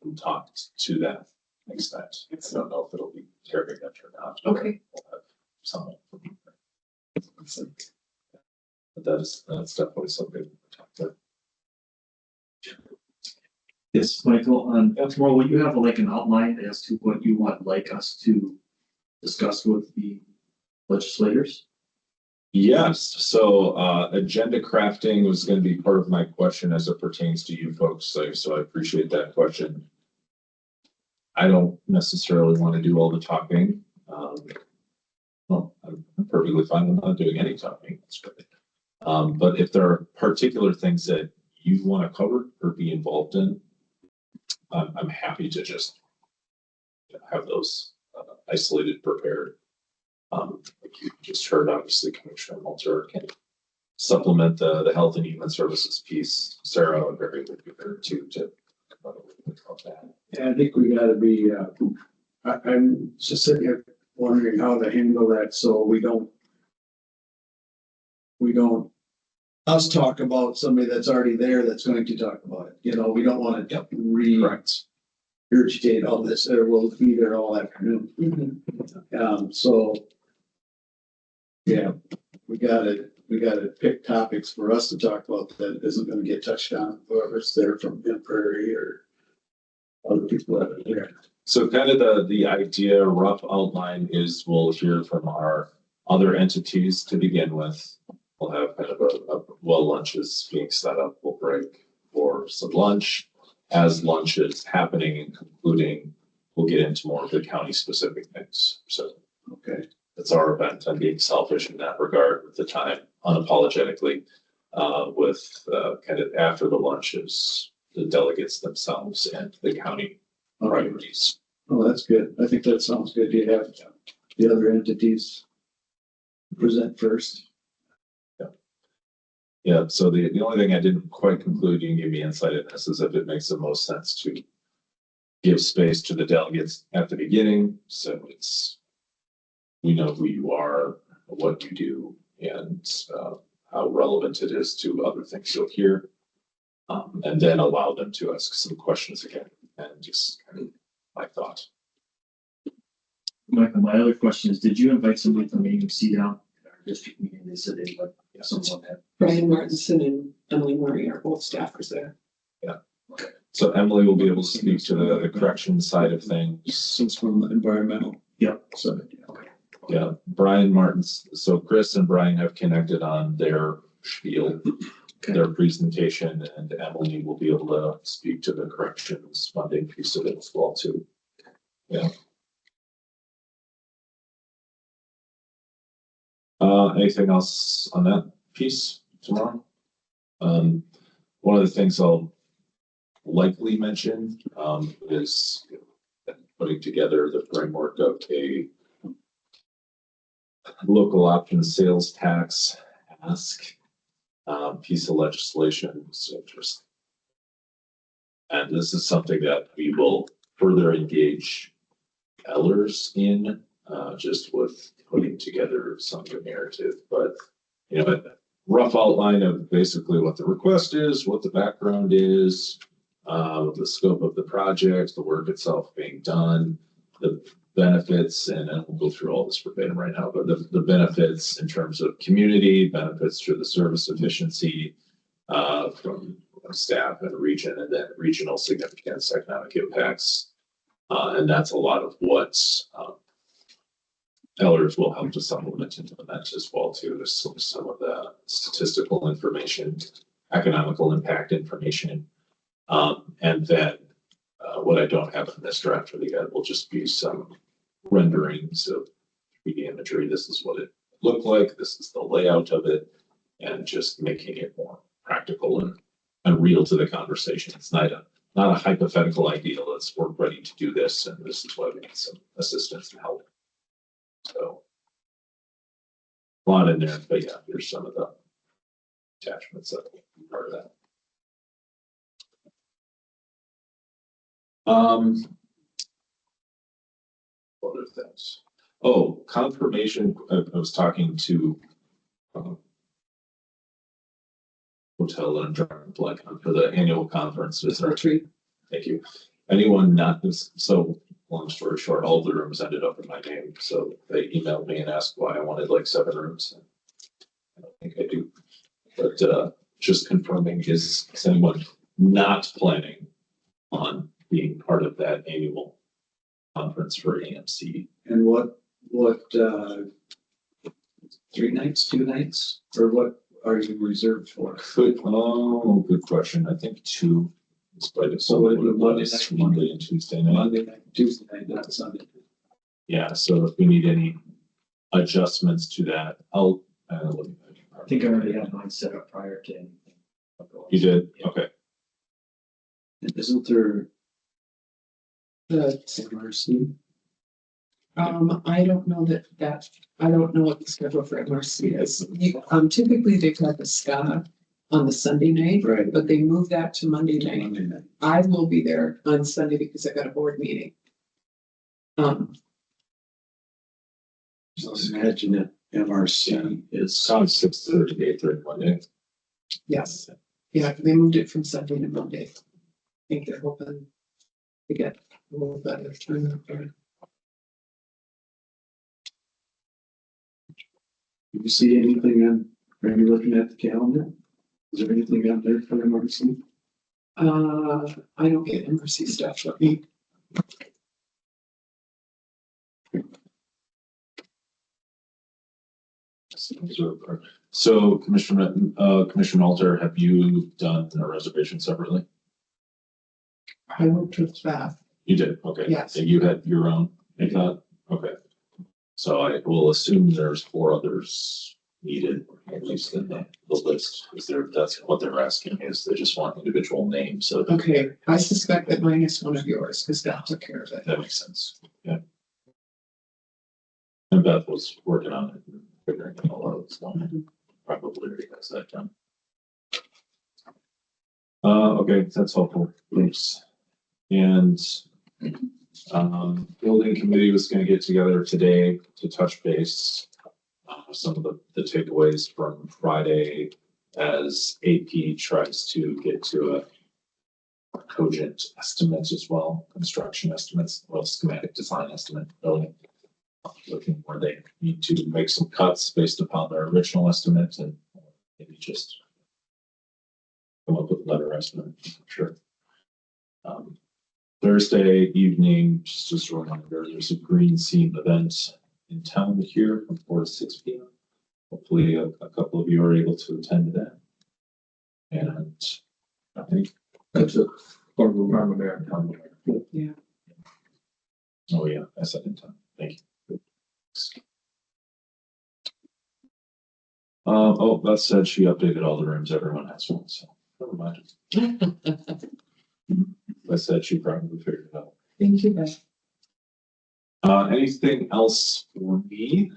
[SPEAKER 6] can talk to that extent. I don't know if it'll be Terry or not.
[SPEAKER 9] Okay.
[SPEAKER 6] We'll have someone from Mid Prairie.
[SPEAKER 9] Awesome.
[SPEAKER 6] But that's definitely something to talk about.
[SPEAKER 4] Yes, Michael, tomorrow, will you have like an outline as to what you want like us to discuss with the legislators?
[SPEAKER 6] Yes, so agenda crafting was going to be part of my question as it pertains to you folks. So I appreciate that question. I don't necessarily want to do all the talking. Well, I'm perfectly fine with not doing any talking. That's great. But if there are particular things that you want to cover or be involved in, I'm happy to just have those isolated, prepared. Like you just heard, obviously, Commissioner Mulder can supplement the health and human services piece. Sarah, I'm very good with her too to about that.
[SPEAKER 2] Yeah, I think we gotta be, I'm just sitting here wondering how to handle that, so we don't us talk about somebody that's already there that's going to talk about it. You know, we don't want to
[SPEAKER 6] Correct.
[SPEAKER 2] regurgitate all this, or we'll be there all afternoon. So, yeah, we gotta pick topics for us to talk about that isn't gonna get touched on, whoever's there from Prairie or other people that are there.
[SPEAKER 6] So kind of the idea, rough outline is we'll hear from our other entities to begin with. We'll have kind of while lunch is being set up, we'll break for some lunch. As lunch is happening and concluding, we'll get into more of the county specific things. So
[SPEAKER 2] Okay,
[SPEAKER 6] it's our event. I'm being selfish in that regard with the time, unapologetically. With kind of after the lunches, the delegates themselves and the county priorities.
[SPEAKER 2] well, that's good. I think that sounds good. You have the other entities present first.
[SPEAKER 6] Yeah, so the only thing I didn't quite conclude, you can give me insight in this, is if it makes the most sense to give space to the delegates at the beginning, so we know who you are, what you do, and how relevant it is to other things you'll hear. And then allow them to ask some questions again, and just kind of my thought.
[SPEAKER 4] Michael, my other question is, did you invite somebody from AMC down in our district meeting? They said they'd like someone that.
[SPEAKER 9] Brian Martinson and Emily Murray are both staffers there.
[SPEAKER 6] So Emily will be able to speak to the correction side of things.
[SPEAKER 2] Since from the environmental.
[SPEAKER 4] Yep.
[SPEAKER 2] So,
[SPEAKER 6] Yeah, Brian Martins, so Chris and Brian have connected on their spiel, their presentation, and Emily will be able to speak to the corrections funding piece of it as well too. Yeah. Anything else on that piece tomorrow? One of the things I'll likely mention, is putting together the framework of a local option sales tax ask, piece of legislation. So interesting. And this is something that we will further engage Ellers in, just with putting together some of the narrative, but you know, a rough outline of basically what the request is, what the background is, the scope of the project, the work itself being done, the benefits, and we'll go through all this verbatim right now, but the benefits in terms of community, benefits to the service efficiency, from staff and region, and then regional significance, economic impacts. And that's a lot of what Ellers will help to supplement into the next as well too. There's some of the statistical information, economical impact information. And then what I don't have in this draft for the ed will just be some renderings of 3D imagery. This is what it looked like. This is the layout of it, and just making it more practical and real to the conversation. It's not a hypothetical idea. Let's work ready to do this, and this is why we need some assistance and help. So a lot in there, but yeah, here's some of the attachments that will be part of that. Other things. Oh, confirmation. I was talking to hotel that I'm trying to plug on for the annual conference.
[SPEAKER 9] Retreat.
[SPEAKER 6] Thank you. Anyone not this, so long story short, all the rooms ended up in my name. So they emailed me and asked why I wanted like 7 rooms. I don't think I do, but just confirming, is anyone not planning on being part of that annual conference for AMC?
[SPEAKER 2] and what, 3 nights, 2 nights, or what are you reserved for?
[SPEAKER 6] Good question. I think 2. Despite it,
[SPEAKER 2] So
[SPEAKER 6] so
[SPEAKER 2] it'd be Monday
[SPEAKER 6] it's
[SPEAKER 2] night.
[SPEAKER 6] Monday and Tuesday night.
[SPEAKER 2] Monday night, Tuesday night, not Sunday.
[SPEAKER 6] Yeah, so if we need any adjustments to that, I'll.
[SPEAKER 4] I think I already had mine set up prior to anything.
[SPEAKER 6] You did, okay.
[SPEAKER 2] Isn't there
[SPEAKER 9] The,
[SPEAKER 2] MRC?
[SPEAKER 9] I don't know I don't know what the schedule for MRC is. Typically they've had the SCA on the Sunday night,
[SPEAKER 2] Right.
[SPEAKER 9] but they moved that to Monday night.
[SPEAKER 2] Monday night.
[SPEAKER 9] I will be there on Sunday because I got a board meeting.
[SPEAKER 2] Just imagine that MRC is.
[SPEAKER 6] Sounds 6:30 to 8:30 Monday.
[SPEAKER 9] Yes, yeah, they moved it from Sunday to Monday. I think they're hoping to get a little better turnout there.
[SPEAKER 2] Do you see anything on, are you looking at the calendar? Is there anything out there for MRC?
[SPEAKER 9] I don't get MRC stuff, let me.
[SPEAKER 6] So Commissioner Alter, have you done a reservation separately?
[SPEAKER 9] I worked with Beth.
[SPEAKER 6] You did, okay.
[SPEAKER 9] Yes.
[SPEAKER 6] And you had your own, I thought, okay. So I will assume there's 4 others needed, at least in the list, is there, that's what they're asking, is they just want individual names, so
[SPEAKER 9] Okay, I suspect that mine is one of yours because Beth took care of it.
[SPEAKER 6] that makes sense, yeah. And Beth was working on it, and figuring it all out, so probably already has that done. Okay, that's helpful, thanks. And building committee was gonna get together today to touch base. Some of the takeaways from Friday as AP tries to get to a cogent estimate as well, construction estimates, well, schematic design estimate, building. Looking where they need to make some cuts based upon their original estimate and maybe just come up with a better estimate, sure. Thursday evening, just a reminder, there's a green seam event in town here from 4 to 6 p.m. Hopefully a couple of you are able to attend that. And I think
[SPEAKER 2] That's a
[SPEAKER 4] Farmer Bear.
[SPEAKER 9] Yeah.
[SPEAKER 6] oh yeah, I said in time. Thank you. Oh, that said, she updated all the rooms. Everyone has one, so never mind. I said she probably figured it out.
[SPEAKER 9] Thank you, Beth.
[SPEAKER 6] Anything else for me?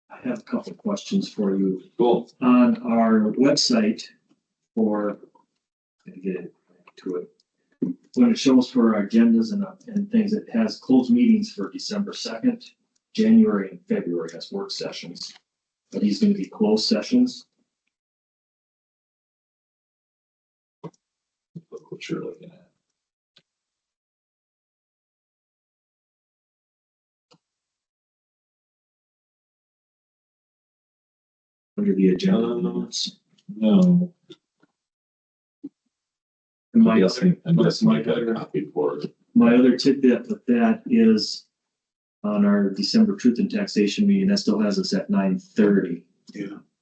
[SPEAKER 4] I have a couple of questions for you.
[SPEAKER 6] Cool.
[SPEAKER 4] On our website for, let me get it to it. When it shows for our agendas and things, it has closed meetings for December 2nd, January and February as work sessions. Are these going to be closed sessions?
[SPEAKER 6] Look what you're looking at.
[SPEAKER 4] Under the agenda notes?
[SPEAKER 6] No,
[SPEAKER 4] And
[SPEAKER 6] I'm guessing I got a copy for it.
[SPEAKER 4] my other tidbit with that is on our December truth and taxation meeting, that still has us at 9:30.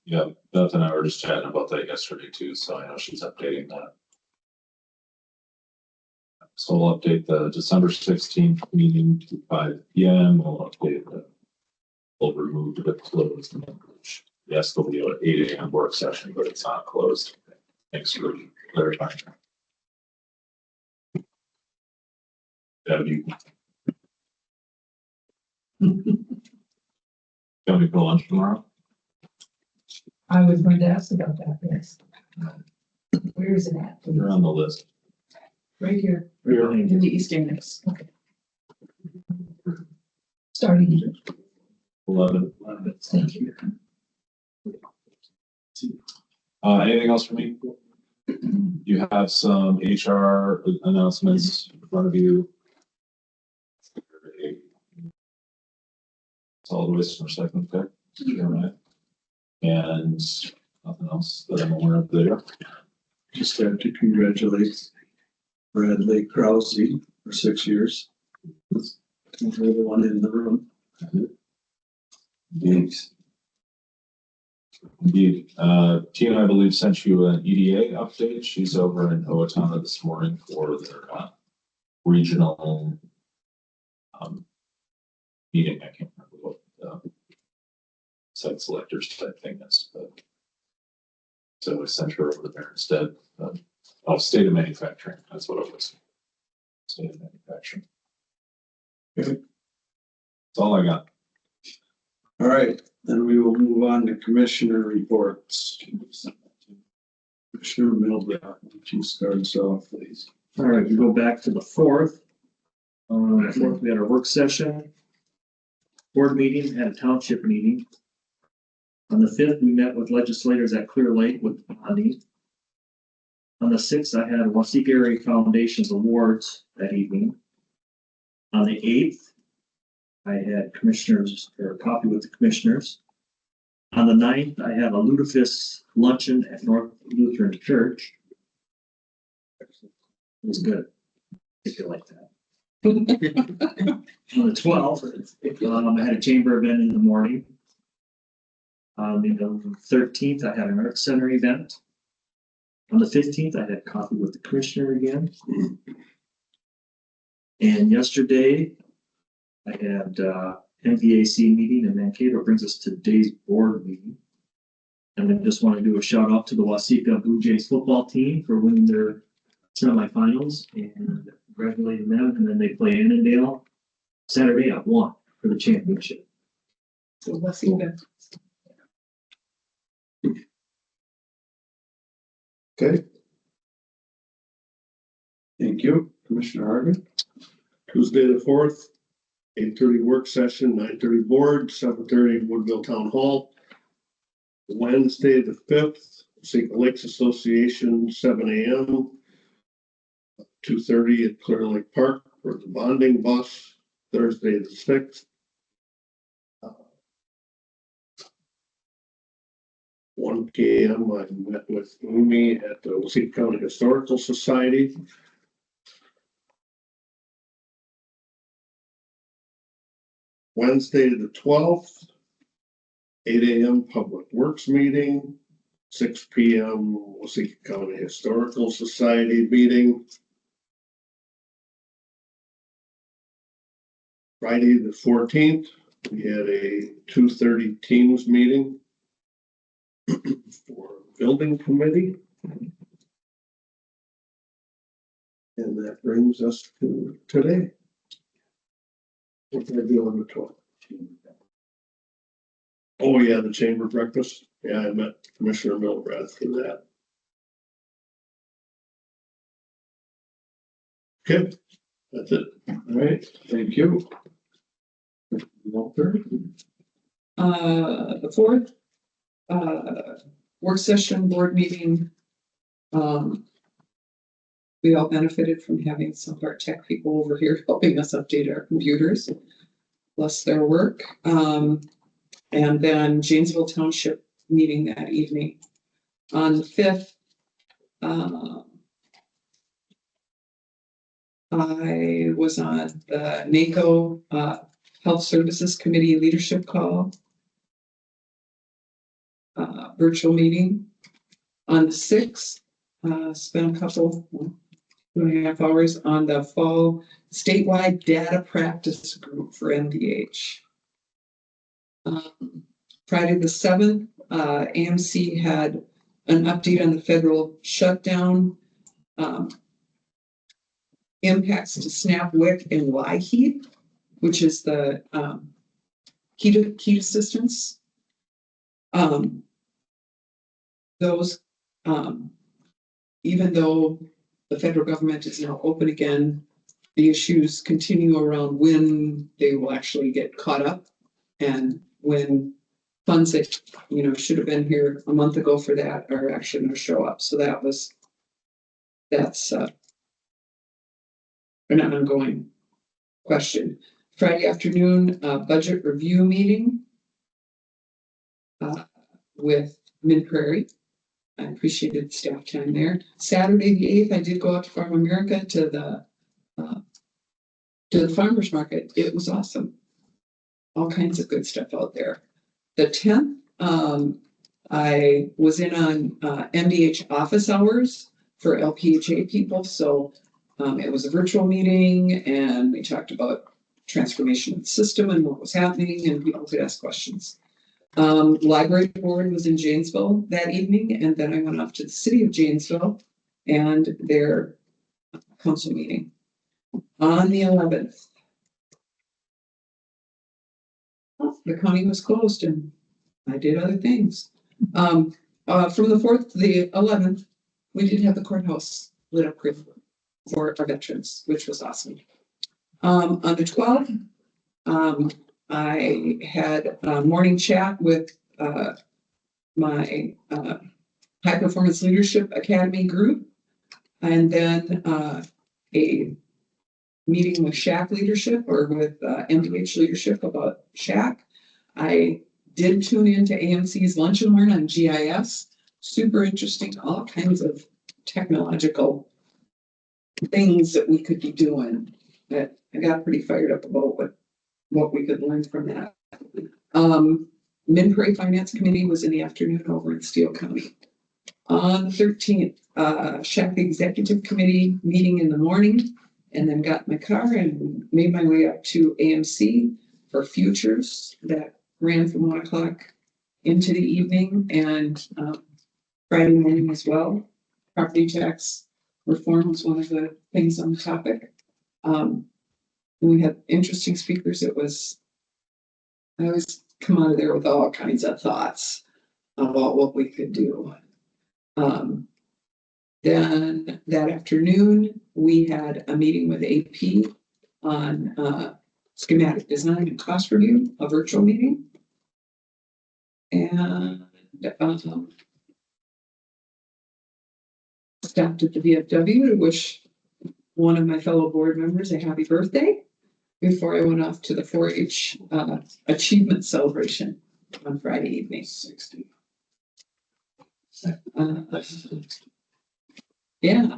[SPEAKER 6] Yeah, Beth and I were just chatting about that yesterday too, so I know she's updating that. So we'll update the December 16th meeting to 5 p.m. We'll update we'll remove the closed language. Yes, there'll be an 8 a.m. work session, but it's not closed. Thanks for clarifying. That'd be. Coming for lunch tomorrow?
[SPEAKER 10] I was going to ask about that, yes. Where is it at?
[SPEAKER 6] You're on the list.
[SPEAKER 10] Right here,
[SPEAKER 4] Here.
[SPEAKER 10] in the East Annex. Okay. Starting,
[SPEAKER 6] 11.
[SPEAKER 10] thank you.
[SPEAKER 6] Anything else for me? You have some HR announcements in front of you. Solid waste and recycling tech, and nothing else that I'm aware of there.
[SPEAKER 2] just have to congratulate Bradley Krause for 6 years. Everyone in the room.
[SPEAKER 6] Thanks. Indeed. Tina, I believe, sent you an EDA update. She's over in Owatonna this morning for their regional meeting. I can't remember what site selectors type thing is, but so we sent her over there instead. State of manufacturing. That's what it was. State of manufacturing.
[SPEAKER 2] Okay.
[SPEAKER 6] That's all I got.
[SPEAKER 2] All right, then we will move on to commissioner reports. Commissioner Milburn, would you start us off, please?
[SPEAKER 4] All right, we go back to the fourth. The fourth, we had our work session. Board meeting, had a township meeting. On the fifth, we met with legislators at Clear Lake with bonding. On the sixth, I had Waseca Area Foundation's awards that evening. On the eighth, I had commissioners, or a coffee with the commissioners. On the 9th, I had a lutefisk luncheon at North Lutheran Church. It was good, if you like that. On the 12th, I had a chamber event in the morning. On the 13th, I had an art center event. On the 15th, I had coffee with the commissioner again. And yesterday, I had MVAC meeting in Mankato. Brings us to today's board meeting. And I just want to do a shout out to the Waseca Blue Jays football team for winning their semifinals and congratulating them. And then they play Annandale Saturday at 1 for the championship.
[SPEAKER 9] So Waseca.
[SPEAKER 2] Okay. Thank you, Commissioner Hargan. Tuesday the 4th, 8:30 work session, 9:30 board, 7:30 Woodville Town Hall. Wednesday the 5th, Waseca Lakes Association, 7 a.m. 2:30 at Clear Lake Park for the bonding bus. Thursday the 6th. 1 p.m. I met with Amy at the Waseca County Historical Society. Wednesday the 12th, 8 a.m. Public Works meeting, 6 p.m. Waseca County Historical Society meeting. Friday the 14th, we had a 2:30 Teams meeting for building committee. And that brings us to today. What can I do on the 12th? Oh, yeah, the chamber breakfast. Yeah, I met Commissioner Milbrath for that. Okay, that's it. All right, thank you. Walter?
[SPEAKER 9] The 4th, work session, board meeting. We all benefited from having some of our tech people over here helping us update our computers, plus their work. And then Janesville Township meeting that evening. On the 5th, I was on the NACO Health Services Committee leadership call, virtual meeting. On the 6th, spent a couple, 2.5 hours on the fall statewide data practice group for MDH. Friday the 7th, AMC had an update on the federal shutdown, impacts to SNAP, WIC, and LIHEAP, which is the heat assistance. Those, even though the federal government is now open again, the issues continue around when they will actually get caught up and when funds that, should have been here a month ago for that are actually going to show up. So that's an ongoing question. Friday afternoon, budget review meeting with Mid Prairie. I appreciated the staff time there. Saturday the 8th, I did go out to Farm America to the farmers market. It was awesome. All kinds of good stuff out there. The 10th, I was in on MDH office hours for LPHA people, so it was a virtual meeting and we talked about transformation of the system and what was happening and people could ask questions. Library board was in Janesville that evening, and then I went off to the city of Janesville and their council meeting. On the 11th, the county was closed and I did other things. From the 4th to the 11th, we did have the courthouse lit up for our veterans, which was awesome. On the 12th, I had a morning chat with my High Performance Leadership Academy group, and then a meeting with SHAC leadership or with MDH leadership about SHAC. I did tune into AMC's Lunch and Learn on GIS. Super interesting, all kinds of technological things that we could be doing. That I got pretty fired up about what we could learn from that. Mid Prairie Finance Committee was in the afternoon over in Steele County. On the 13th, SHAC Executive Committee meeting in the morning, and then got in my car and made my way up to AMC for futures that ran from 1 o'clock into the evening, and Friday morning as well. Property tax reform was one of the things on the topic. We had interesting speakers. I always come out of there with all kinds of thoughts about what we could do. Then that afternoon, we had a meeting with AP on schematic design and cost review, a virtual meeting. And stopped at the VFW to wish one of my fellow board members a happy birthday before I went off to the 4-H achievement celebration on Friday evening. 60. Yeah.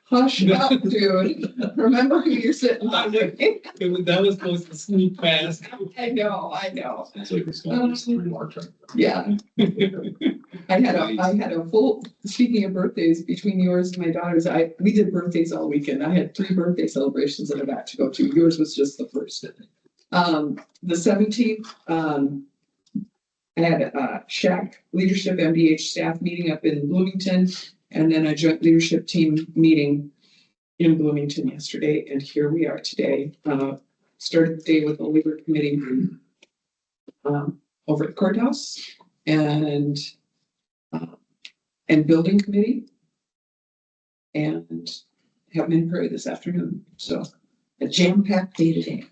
[SPEAKER 9] Hush up, dude. Remember who you're sitting by.
[SPEAKER 10] That was supposed to sneak past.
[SPEAKER 9] I know.
[SPEAKER 6] It's like it's going to be 3 more turns.
[SPEAKER 9] Yeah. I had a full, speaking of birthdays, between yours and my daughter's, we did birthdays all weekend. I had 3 birthday celebrations that I got to go to. Yours was just the first. The 17th, I had a SHAC leadership MDH staff meeting up in Bloomington, and then a joint leadership team meeting in Bloomington yesterday. And here we are today. Started the day with a labor committee over at the courthouse and building committee, and have Mid Prairie this afternoon. So a jam-packed day today.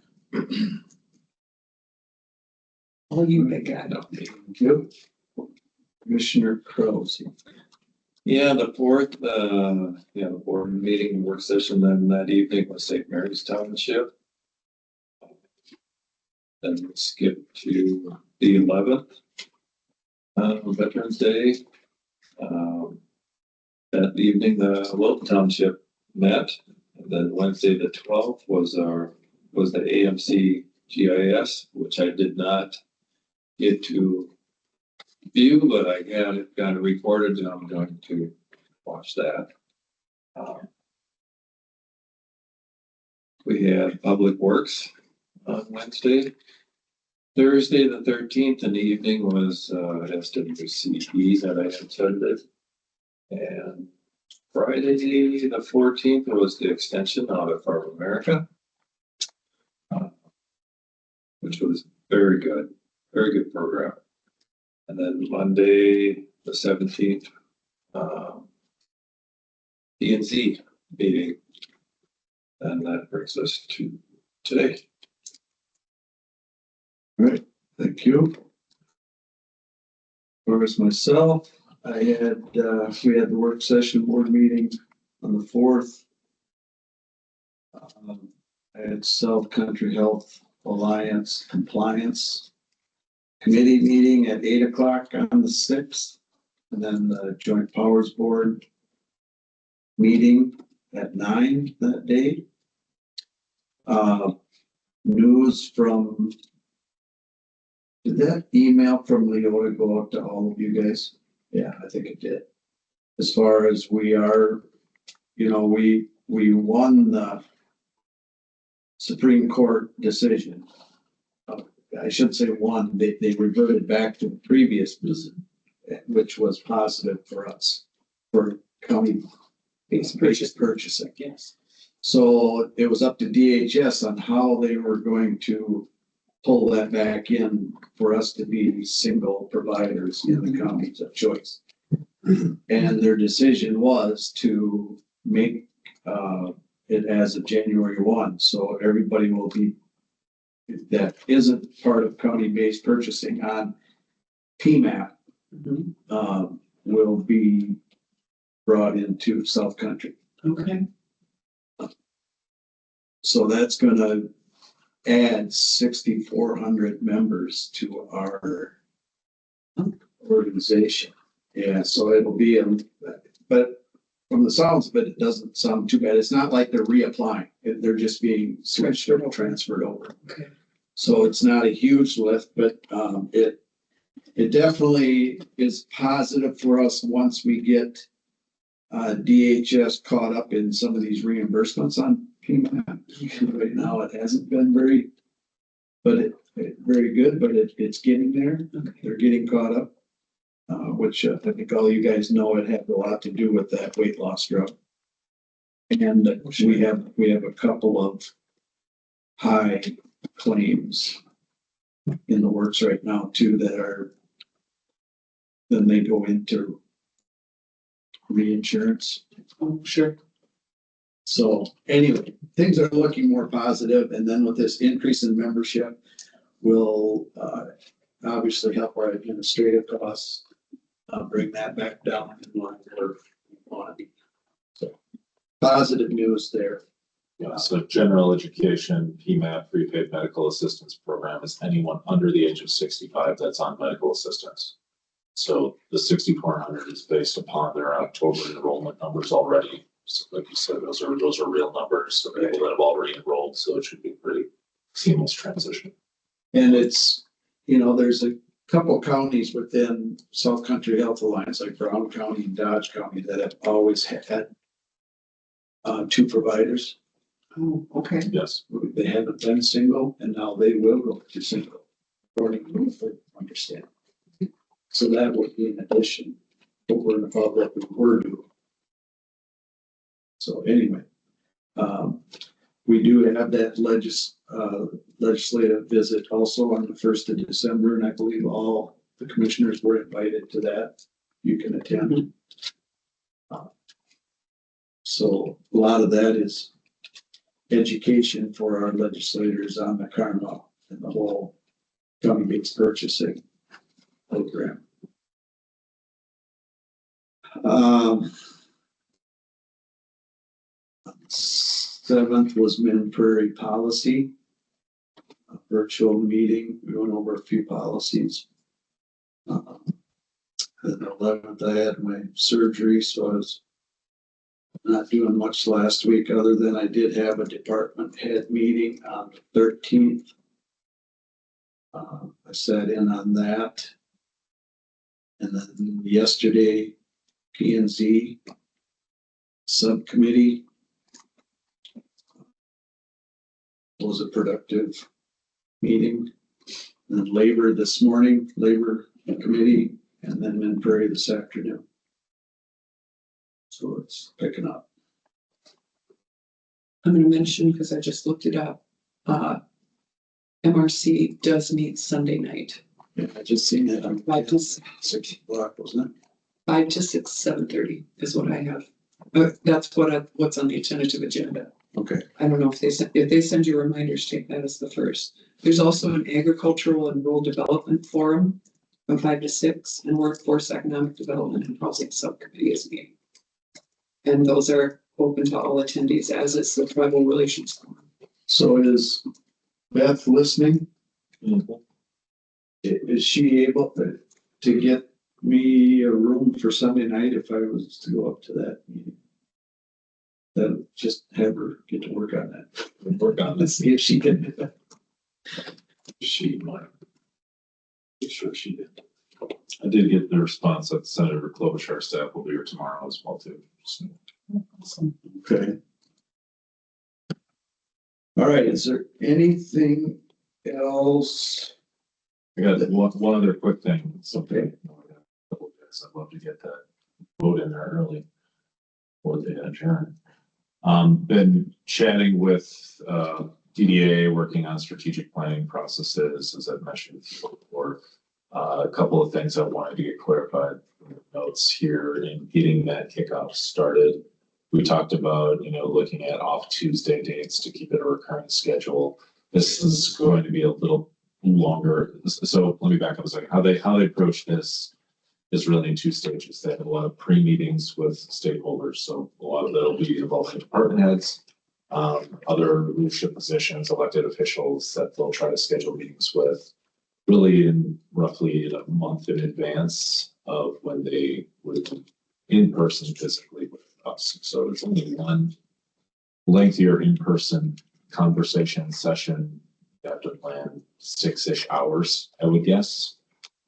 [SPEAKER 9] All you, big guy.
[SPEAKER 2] Thank you. Commissioner Crows.
[SPEAKER 11] Yeah, the 4th, the board meeting work session then that evening was St. Mary's Township. Then we skip to the 11th, Veterans Day. That evening, the Wilton Township met, and then Wednesday, the 12th was the AMC GIS, which I did not get to view, but I got it recorded and I'm going to watch that. We had Public Works on Wednesday. Thursday, the 13th in the evening was SWCE that I attended. And Friday, the 14th was the extension out of Farm America, which was very good program. And then Monday, the 17th, DNC meeting. And that brings us to today.
[SPEAKER 2] All right, thank you. As myself, we had the work session board meeting on the 4th. I had South Country Health Alliance Compliance Committee meeting at 8 o'clock on the 6th, and then the Joint Powers Board meeting at 9 that day. News from Did that email from Leota go out to all of you guys? Yeah, I think it did. As far as we are, we won the Supreme Court decision. I shouldn't say won, they reverted back to the previous decision, which was positive for us, for county-based purchasing.
[SPEAKER 9] Yes.
[SPEAKER 2] So it was up to DHS on how they were going to pull that back in for us to be single providers in the counties of choice. And their decision was to make it as of January 1. So everybody will be, that isn't part of county-based purchasing on PMAP, will be brought into South Country.
[SPEAKER 9] Okay.
[SPEAKER 2] So that's gonna add 6,400 members to our organization. Yeah, so it'll be, but from the sounds of it, it doesn't sound too bad. It's not like they're reapplying. They're just being switched or transferred over.
[SPEAKER 9] Okay.
[SPEAKER 2] So it's not a huge lift, but it definitely is positive for us once we get DHS caught up in some of these reimbursements on PMAP. Right now, it hasn't been very good, but it's getting there.
[SPEAKER 9] Okay.
[SPEAKER 2] They're getting caught up, which I think all you guys know it had a lot to do with that weight loss drug. And we have a couple of high claims in the works right now too that are, then they go into reinsurance.
[SPEAKER 9] Oh, sure.
[SPEAKER 2] So anyway, things are looking more positive, and then with this increase in membership will obviously help our administrative costs, bring that back down in line where we want to be. So positive news there.
[SPEAKER 6] Yeah, so general education, PMAP, prepaid medical assistance program is anyone under the age of 65 that's on medical assistance. So the 6,400 is based upon their October enrollment numbers already. So like you said, those are real numbers of people that have already enrolled, so it should be a pretty seamless transition.
[SPEAKER 2] And it's, there's a couple counties within South Country Health Alliance, like Brown County and Dodge County, that have always had two providers.
[SPEAKER 9] Oh, okay.
[SPEAKER 6] Yes.
[SPEAKER 2] They haven't been single, and now they will go to single, according to what I understand. So that would be an addition over and above what we were doing. So anyway, we do have that legislative visit also on the 1st of December, and I believe all the commissioners were invited to that. You can attend. So a lot of that is education for our legislators on the karma and the whole county-based purchasing program. 7th was Min Prairie policy, a virtual meeting. We went over a few policies. The 11th, I had my surgery, so I was not doing much last week, other than I did have a department head meeting on the 13th. I sat in on that. And then yesterday, P&Z subcommittee was a productive meeting. And then labor this morning, labor committee, and then Min Prairie this afternoon. So it's picking up.
[SPEAKER 9] I'm going to mention, because I just looked it up, MRC does meet Sunday night,
[SPEAKER 2] Yeah, I just seen that on
[SPEAKER 9] 5 to
[SPEAKER 2] 6 o'clock, wasn't it?
[SPEAKER 9] 5 to 6, 7:30 is what I have. That's what's on the tentative agenda.
[SPEAKER 2] Okay.
[SPEAKER 9] I don't know if they send you reminders, take that as the first. There's also an agricultural and rural development forum from 5 to 6, and workforce economic development and housing subcommittee is meeting. And those are open to all attendees, as is the tribal relations forum.
[SPEAKER 2] So is Beth listening?
[SPEAKER 6] Mm-hmm.
[SPEAKER 2] Is she able to get me a room for Sunday night if I was to go up to that meeting? Then just have her get to work on that.
[SPEAKER 6] Work on
[SPEAKER 2] Let's see if she can. She might.
[SPEAKER 11] sure she did.
[SPEAKER 6] I did get the response that Senator Klobuchar staff will be here tomorrow as well too. So,
[SPEAKER 2] Okay. All right, is there anything else?
[SPEAKER 6] I got one other quick thing, something. I'd love to get that vote in there early before they adjourn. Been chatting with, DDA, working on strategic planning processes, as I've mentioned before. A couple of things I wanted to get clarified from the notes here in getting that kickoff started. We talked about, looking at off Tuesday dates to keep it a recurring schedule. This is going to be a little longer. So let me back up a second. How they approach this is really in two stages. They have a lot of pre-meetings with stakeholders. So a lot of that will be involving department heads, other leadership positions, elected officials that they'll try to schedule meetings with, really in roughly a month in advance of when they would in person physically with us. So it's only one lengthier in-person conversation session. You have to plan 6-ish hours, I would guess.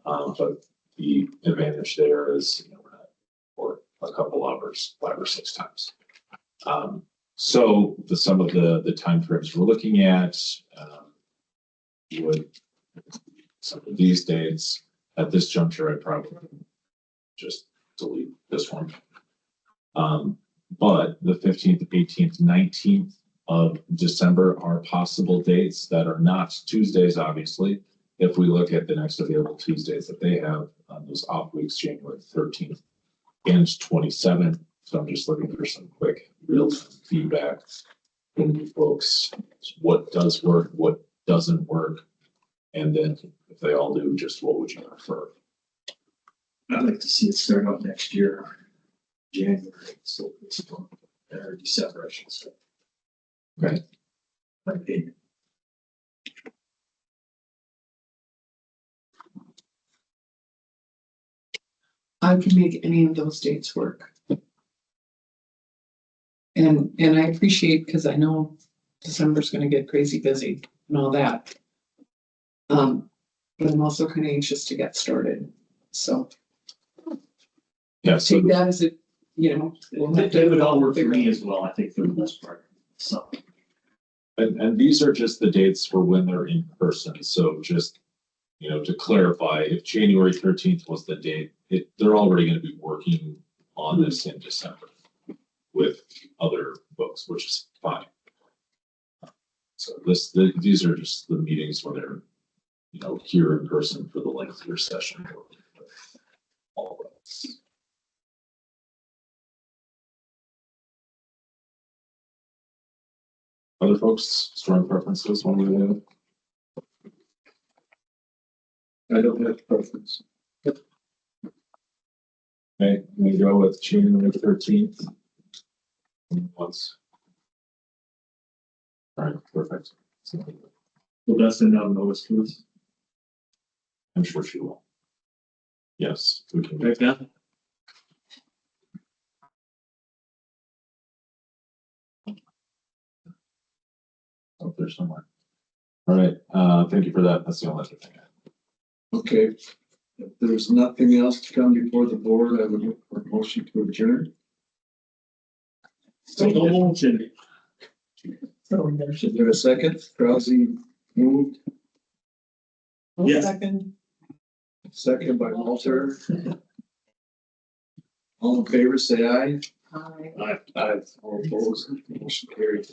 [SPEAKER 6] But the advantage there is, we're not for a couple hours, 5 or 6 times. So some of the timeframes we're looking at would some of these dates at this juncture, I'd probably just delete this one. But the 15th, 18th, 19th of December are possible dates that are not Tuesdays, obviously. If we look at the next available Tuesdays that they have on those off weeks, January 13th and 27th. So I'm just looking for some quick real feedback from you folks. What does work, what doesn't work? And then if they all do, just what would you prefer?
[SPEAKER 4] I'd like to see it start out next year, January, so it's or December, I should say.
[SPEAKER 6] Okay.
[SPEAKER 4] My opinion.
[SPEAKER 9] I can make any of those dates work. And I appreciate, because I know December's gonna get crazy busy and all that. But I'm also kind of anxious to get started, so
[SPEAKER 6] Yeah, so
[SPEAKER 9] take that as it, we'll have to.
[SPEAKER 4] It would all work for me as well, I think, for the most part, so.
[SPEAKER 6] and these are just the dates for when they're in person. So just, to clarify, if January 13th was the date, they're already going to be working on this in December with other folks, which is fine. So these are just the meetings when they're, here in person for the lengthier session. All of us. Other folks, strong preferences, one way or the other?
[SPEAKER 2] I don't have preference.
[SPEAKER 6] Okay, we go with January 13th. Once. All right, perfect.
[SPEAKER 4] Will Dustin now notice to us?
[SPEAKER 6] I'm sure she will. Yes, we can.
[SPEAKER 4] Right now?
[SPEAKER 6] Up there somewhere. All right, thank you for that. That's the only other thing.
[SPEAKER 2] Okay, if there's nothing else to come before the board, I would look for a motion to adjourn.
[SPEAKER 4] So no motion.
[SPEAKER 2] Is there a second? Rousey moved,
[SPEAKER 4] Yes.
[SPEAKER 2] second by Walter. All in favor, say aye.
[SPEAKER 9] Hi.
[SPEAKER 2] Aye. All opposed, motion carried.